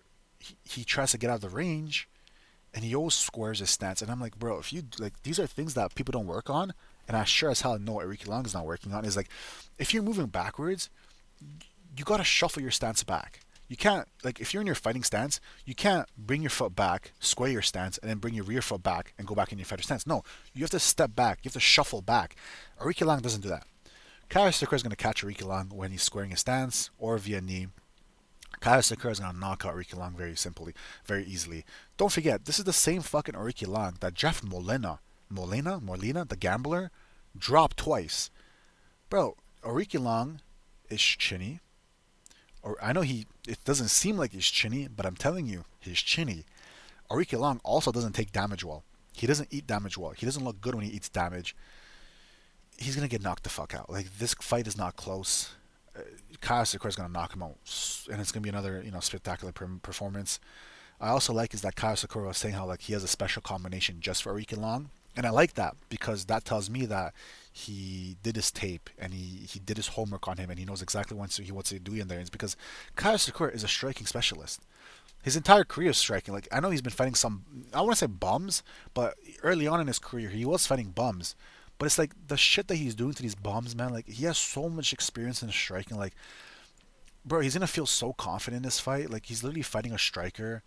he tries to get out of the range, and he always squares his stance. And I'm like, bro, if you like, these are things that people don't work on, and I sure as hell know what Aoriqileng is not working on. Is like, if you're moving backwards, you gotta shuffle your stance back. You can't, like, if you're in your fighting stance, you can't bring your foot back, square your stance, and then bring your rear foot back and go back in your fighter stance. No, you have to step back. You have to shuffle back. Aoriqileng doesn't do that. Kyle Sakura is going to catch Aoriqileng when he's squaring his stance or via knee. Kyle Sakura is going to knock out Aoriqileng very easily. Don't forget, this is the same fucking Aoriqileng that Jeff Molina, the gambler, dropped twice. Bro, Aoriqileng is chinny. Or I know it doesn't seem like he's chinny, but I'm telling you, he's chinny. Aoriqileng also doesn't take damage well. He doesn't eat damage well. He doesn't look good when he eats damage. He's going to get knocked the fuck out. Like, this fight is not close. Kyle Sakura is going to knock him out, and it's going to be another, spectacular performance. I also like is that Kyle Sakura was saying how like he has a special combination just for Aoriqileng, and I like that because that tells me that he did his tape and he did his homework on him and he knows exactly what he wants to do in there. It's because Kyle Sakura is a striking specialist. His entire career is striking. Like, I know he's been fighting some, I want to say bums, but early on in his career he was fighting bums. But it's like the shit that he's doing to these bums, man. Like, he has so much experience in striking. Like, bro, he's gonna feel so confident in this fight. Like, he's literally fighting a striker.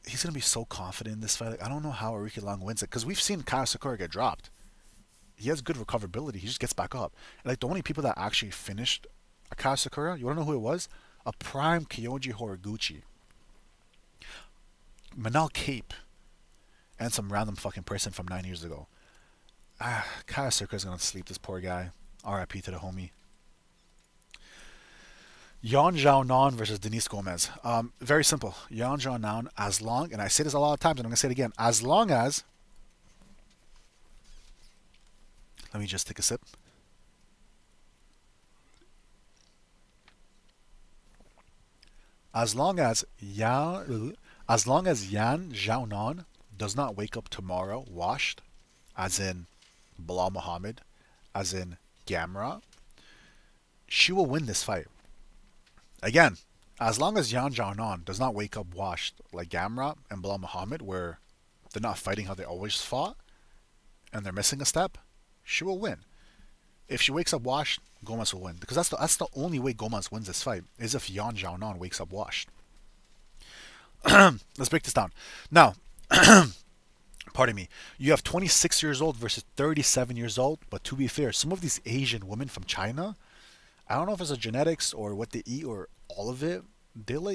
He's gonna be so confident in this fight. Like, I don't know how Aoriqileng wins it because we've seen Kyle Sakura get dropped. He has good recoverability. He just gets back up. And like, the only people that actually finished a Kyle Sakura, you wanna know who it was? A prime Kyoji Horiguchi, Manal Cape, and some random fucking person from 9 years ago. Kyle Sakura's gonna sleep this poor guy. R.I.P. to the homie. Yan Xiaonan versus Denise Gomez. Very simple. Yan Xiaonan, as long, and I say this a lot of times, and I'm gonna say it again, as long as. Let me just take a sip. As long as Yan Xiaonan does not wake up tomorrow washed, as in Bilal Muhammad, as in Gamra, she will win this fight. Again, as long as Yan Xiaonan does not wake up washed like Gamra and Bilal Muhammad, where they're not fighting how they always fought and they're missing a step, she will win. If she wakes up washed, Gomes will win. Because that's the only way Gomes wins this fight, is if Yan Xiaonan wakes up washed. Let's break this down. Now, pardon me, you have 26 years old versus 37 years old, but to be fair, some of these Asian women from China, I don't know if it's the genetics or what they eat or all of it, they're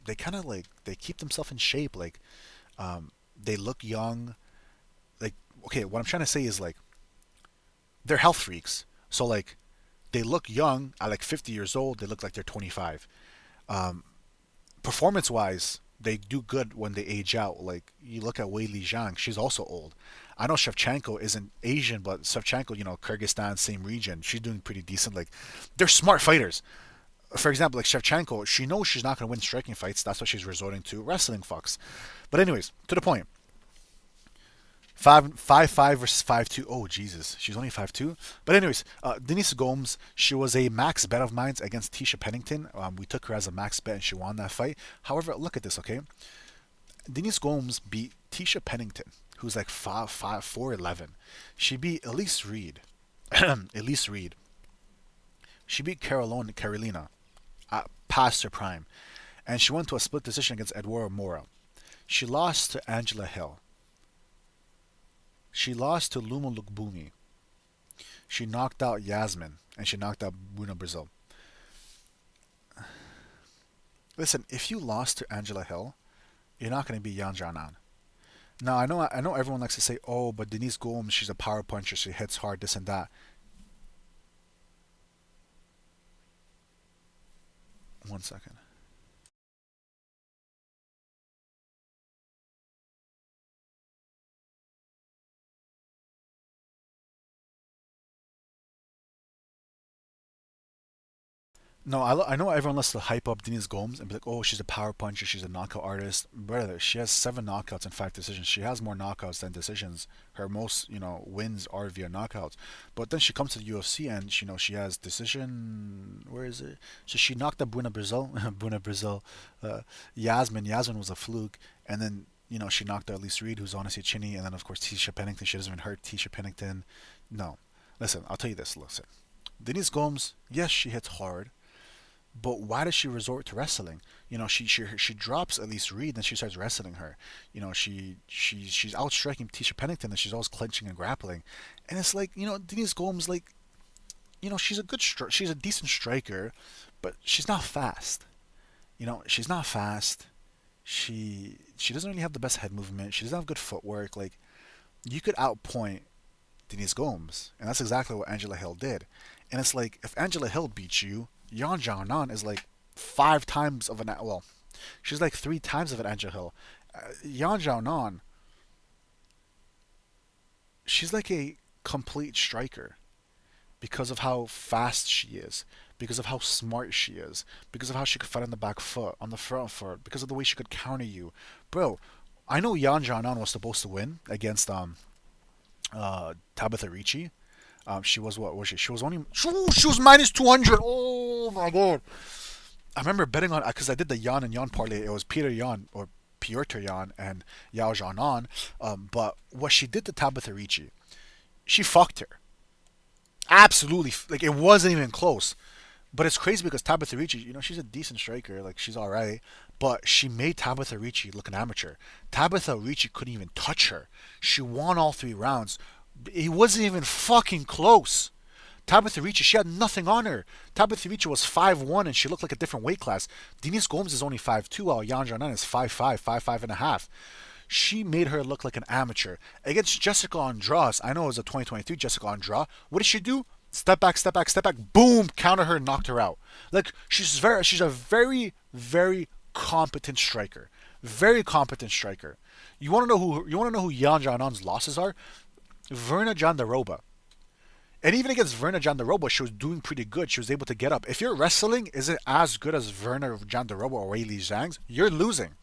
they kind of like they keep themselves in shape, like they look young. Like, okay, what I'm trying to say is like they're health freaks. So like they look young at like 50 years old, they look like they're 25. Performance wise, they do good when they age out. Like you look at Wei Li Zhang, she's also old. I know Shevchenko isn't Asian, but Shevchenko, Kyrgyzstan, same region, she's doing pretty decent. Like they're smart fighters. For example, like Shevchenko, she knows she's not going to win striking fights. That's why she's resorting to wrestling fucks. But anyways, to the point. 5'5" versus 5'2". Oh Jesus, she's only 5'2". But anyways, Denise Gomes, she was a max bet of mine against Tisha Pennington. We took her as a max bet and she won that fight. However, look at this, okay? Denise Gomes beat Tisha Pennington, who's like 4'11". She beat Elise Reed. Elise Reed. She beat Carolina past her prime. And she went to a split decision against Eduardo Mora. She lost to Angela Hill. She lost to Luma Lukbumi. She knocked out Yasmin, and she knocked out Bruna Brazil. Listen, if you lost to Angela Hill, you're not going to be Yan Jianan. Now, I know everyone likes to say, oh, but Denise Gomes, she's a power puncher, she hits hard, this and that. One second. No, I know everyone likes to hype up Denise Gomes and be like, oh, she's a power puncher, she's a knockout artist. Brother, she has 7 knockouts and 5 decisions. She has more knockouts than decisions. Her most, wins are via knockouts. But then she comes to the UFC and, she has decision. Where is it? So she knocked out Bruna Brazil. Bruna Brazil. Yasmin. Yasmin was a fluke. And then, she knocked out Elise Reed, who's honestly chinny. And then, of course, Tisha Pennington. She doesn't even hurt Tisha Pennington. No. Listen, I'll tell you this. Listen. Denise Gomes, yes, she hits hard. But why does she resort to wrestling? She drops Elise Reed, then she starts wrestling her. She's outstriking Tisha Pennington, and she's always clinching and grappling. And it's like, Denise Gomes, like, she's she's a decent striker, but she's not fast. She's not fast. She doesn't really have the best head movement. She doesn't have good footwork. Like, you could outpoint Denise Gomes, and that's exactly what Angela Hill did. And it's like, if Angela Hill beats you, Yan Jianan is like 5 times of she's like 3 times of an Angela Hill. Yan Jianan, she's like a complete striker because of how fast she is, because of how smart she is, because of how she could fight on the back foot, on the front foot, because of the way she could counter you. Bro, I know Yan Jianan was supposed to win against Tabitha Ricci. She was, what was she? She was only, she was minus 200. Oh my god. I remember betting on, because I did the Yan and Yan parlay. It was Peter Yan or Piotr Yan and Yao Jianan. But what she did to Tabitha Ricci, she fucked her. Absolutely. Like, it wasn't even close. But it's crazy because Tabitha Ricci, she's a decent striker. Like, she's alright. But she made Tabitha Ricci look an amateur. Tabitha Ricci couldn't even touch her. She won all 3 rounds. It wasn't even fucking close. Tabitha Ricci, she had nothing on her. Tabitha Ricci was 5'1" and she looked like a different weight class. Denise Gomes is only 5'2", while Yan Jianan is 5'5", 5'5 and a half. She made her look like an amateur. Against Jessica Andrade, I know it was a 2023 Jessica Andrade. What did she do? Step back, step back, step back. Boom! Counter her, knocked her out. Like she's a very competent striker. Very competent striker. You want to know who Yan Jianan's losses are? Verna Jandaroba. And even against Verna Jandaroba, she was doing pretty good. She was able to get up. If your wrestling isn't as good as Verna Jandaroba or Wei Li Zhang's, you're losing.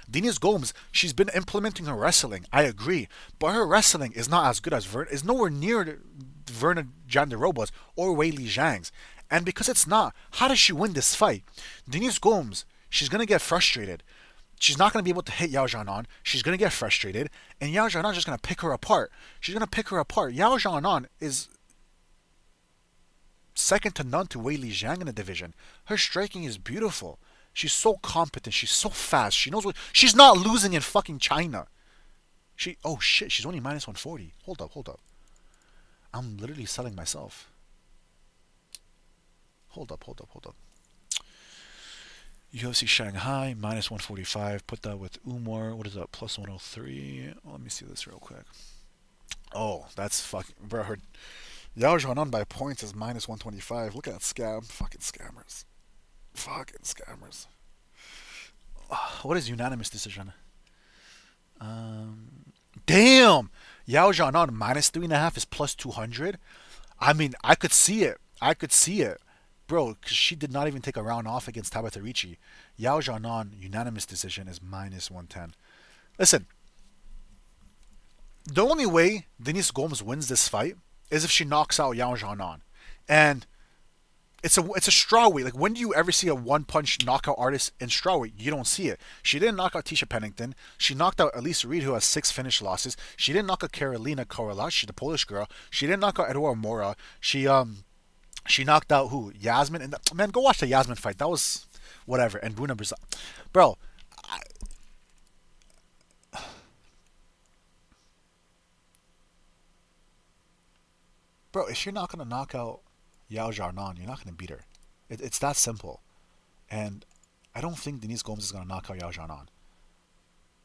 Denise Gomes, she's been implementing her wrestling. I agree, but her wrestling is not as good as is nowhere near Verna Jandaroba's or Wei Li Zhang's. And because it's not, how does she win this fight? Denise Gomes, she's gonna get frustrated. She's not going to be able to hit Yao Jianan. She's going to get frustrated. And Yao Jianan's just going to pick her apart. She's going to pick her apart. Yao Jianan is second to none to Wei Li Zhang in the division. Her striking is beautiful. She's so competent. She's so fast. She knows what... She's not losing in fucking China. Oh shit, she's only minus 140. Hold up. I'm literally selling myself. Hold up. UFC Shanghai, minus 145. Put that with Umar. What is that? Plus 103. Let me see this real quick. Oh, that's fucking... Bro, her... Yao Jianan by points is minus 125. Look at that scam. Fucking scammers. What is unanimous decision? Damn! Yao Jianan minus 3.5 is plus 200. I mean, I could see it. Bro, because she did not even take a round off against Tabatha Ricci. Yao Jianan, unanimous decision, is minus 110. Listen, the only way Denise Gomes wins this fight is if she knocks out Yao Jianan. And it's a strawweight. Like, when do you ever see a one-punch knockout artist in strawweight? You don't see it. She didn't knock out Tisha Pennington. She knocked out Elise Reed, who has 6 finished losses. She didn't knock out Karolina Kowalacz, she's the Polish girl. She didn't knock out Eduardo Mora. She knocked out who? Yasmin. And man, go watch the Yasmin fight. That was whatever. And Bruna Brazil. Bro. Bro, if you're not going to knock out Yao Jianan, you're not going to beat her. It's that simple. And I don't think Denise Gomes is going to knock out Yao Jianan.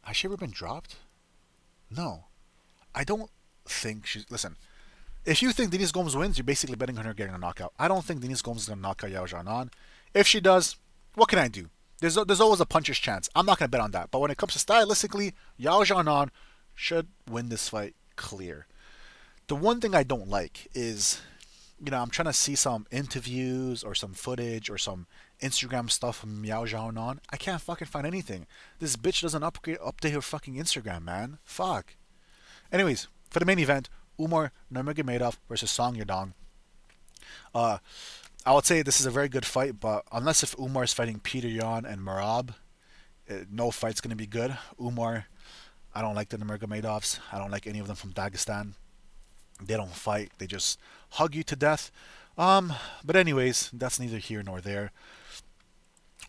Has she ever been dropped? No. I don't think she's... Listen. If you think Denise Gomes wins, you're basically betting on her getting a knockout. I don't think Denise Gomes is going to knock out Yao Jianan. If she does, what can I do? There's always a puncher's chance. I'm not going to bet on that. But when it comes to stylistically, Yao Jianan should win this fight clear. The one thing I don't like is, I'm trying to see some interviews or some footage or some Instagram stuff from Yao Jianan. I can't fucking find anything. This bitch doesn't update her fucking Instagram, man. Fuck. Anyways, for the main event, Umar Nurmagomedov versus Song Yadong. I would say this is a very good fight, but unless if Umar is fighting Peter Yan and Merab, no fight's going to be good. Umar, I don't like the Nurmagomedovs. I don't like any of them from Dagestan. They don't fight. They just hug you to death. But anyways, that's neither here nor there.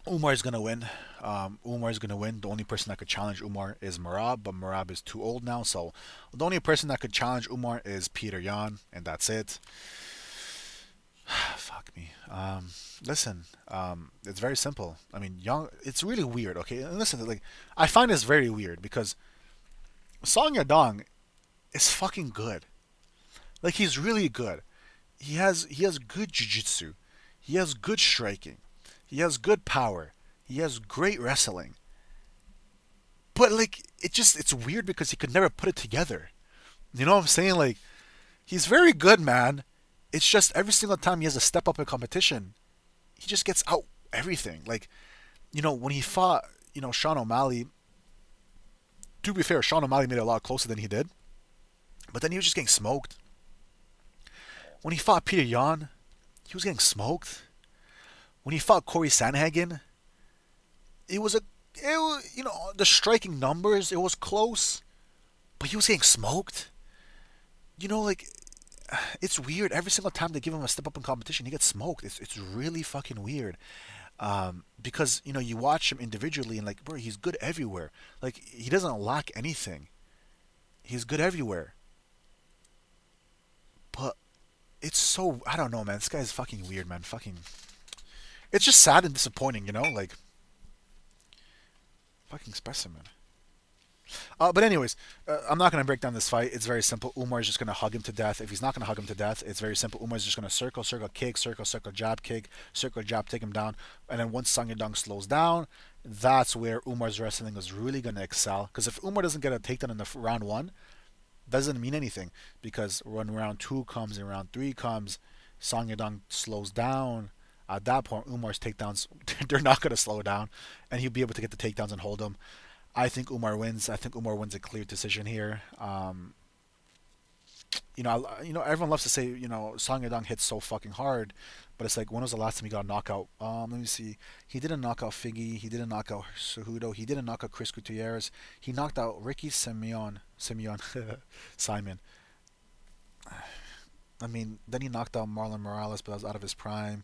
Umar is going to win. The only person that could challenge Umar is Merab, but Merab is too old now, so the only person that could challenge Umar is Peter Yan, and that's it. Fuck me. Listen, it's very simple. I mean, it's really weird, okay? And listen, like, I find this very weird because Song Yadong is fucking good. Like, he's really good. He has good jiu-jitsu. He has good striking. He has good power. He has great wrestling. But, like, it's weird because he could never put it together. You know what I'm saying? Like, he's very good, man. It's just every single time he has to step up in competition, he just gets out everything. Like, when he fought, Sean O'Malley, to be fair, Sean O'Malley made it a lot closer than he did. But then he was just getting smoked. When he fought Peter Yan, he was getting smoked. When he fought Corey Sanhagen, the striking numbers, it was close, but he was getting smoked. Like, it's weird. Every single time they give him a step up in competition, he gets smoked. It's really fucking weird. Because, you watch him individually and, like, bro, he's good everywhere. Like, he doesn't lack anything. He's good everywhere. But it's so, I don't know, man. This guy's fucking weird, man. It's just sad and disappointing, like, fucking specimen. But anyways, I'm not going to break down this fight. It's very simple. Umar is just going to hug him to death. If he's not going to hug him to death, it's very simple. Umar is just going to circle, circle, kick, circle, jab, kick, circle, jab, take him down. And then once Song Yadong slows down, that's where Umar's wrestling is really going to excel. Because if Umar doesn't get a takedown in the round one, doesn't mean anything. Because when round two comes and round three comes, Song Yadong slows down. At that point, Umar's takedowns, they're not going to slow down. And he'll be able to get the takedowns and hold them. I think Umar wins. I think Umar wins a clear decision here. Everyone loves to say, Song Yadong hits so fucking hard, but it's like, when was the last time he got a knockout? Let me see. He didn't knock out Figgy. He didn't knock out Cejudo. He didn't knock out Chris Gutierrez. He knocked out Ricky Simeon, Simon. I mean, then he knocked out Marlon Morales, but that was out of his prime.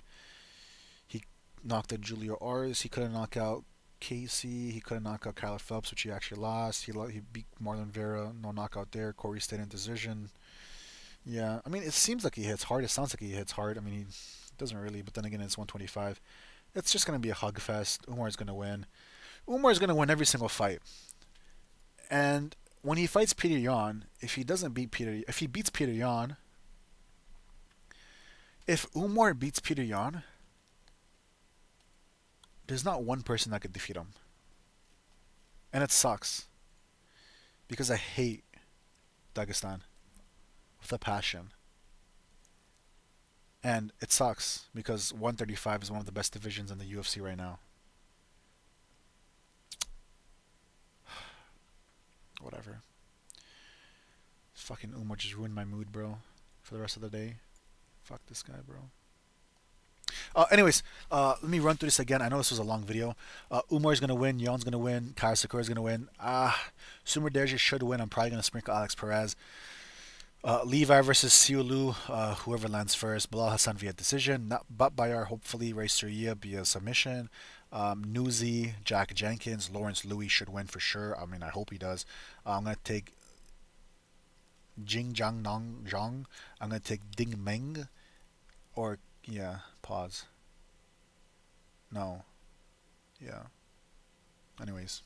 He knocked out Julio Ores. He couldn't knock out Casey. He couldn't knock out Kyler Phelps, which he actually lost. He beat Marlon Vera, no knockout there. Corey stayed in decision. Yeah, I mean, it seems like he hits hard. It sounds like he hits hard. I mean, he doesn't really, but then again, it's 125. It's just going to be a hug fest. Umar is going to win. Umar is going to win every single fight. And when he fights Peter Yan, if he beats Peter Yan, if Umar beats Peter Yan, there's not one person that could defeat him. And it sucks. Because I hate Dagestan with a passion. And it sucks because 135 is one of the best divisions in the UFC right now. Whatever. Fucking Umar just ruined my mood, bro. For the rest of the day. Fuck this guy, bro. Anyways, let me run through this again. I know this was a long video. Umar's going to win. Yon's going to win. Asakura's going to win. Sumadaerji should win. I'm probably going to sprinkle Alex Perez. Levi versus Siulu. Whoever lands first. Bilal Hasan via decision. Batbayar, hopefully. Ray Tsuruya via submission. Nuzzi, Jack Jenkins. Lawrence Louis should win for sure. I mean, I hope he does. I'm going to take Jing Jiang Nong Zhang. I'm going to take Ding Meng. Or, yeah, pause. No. Yeah. Anyways.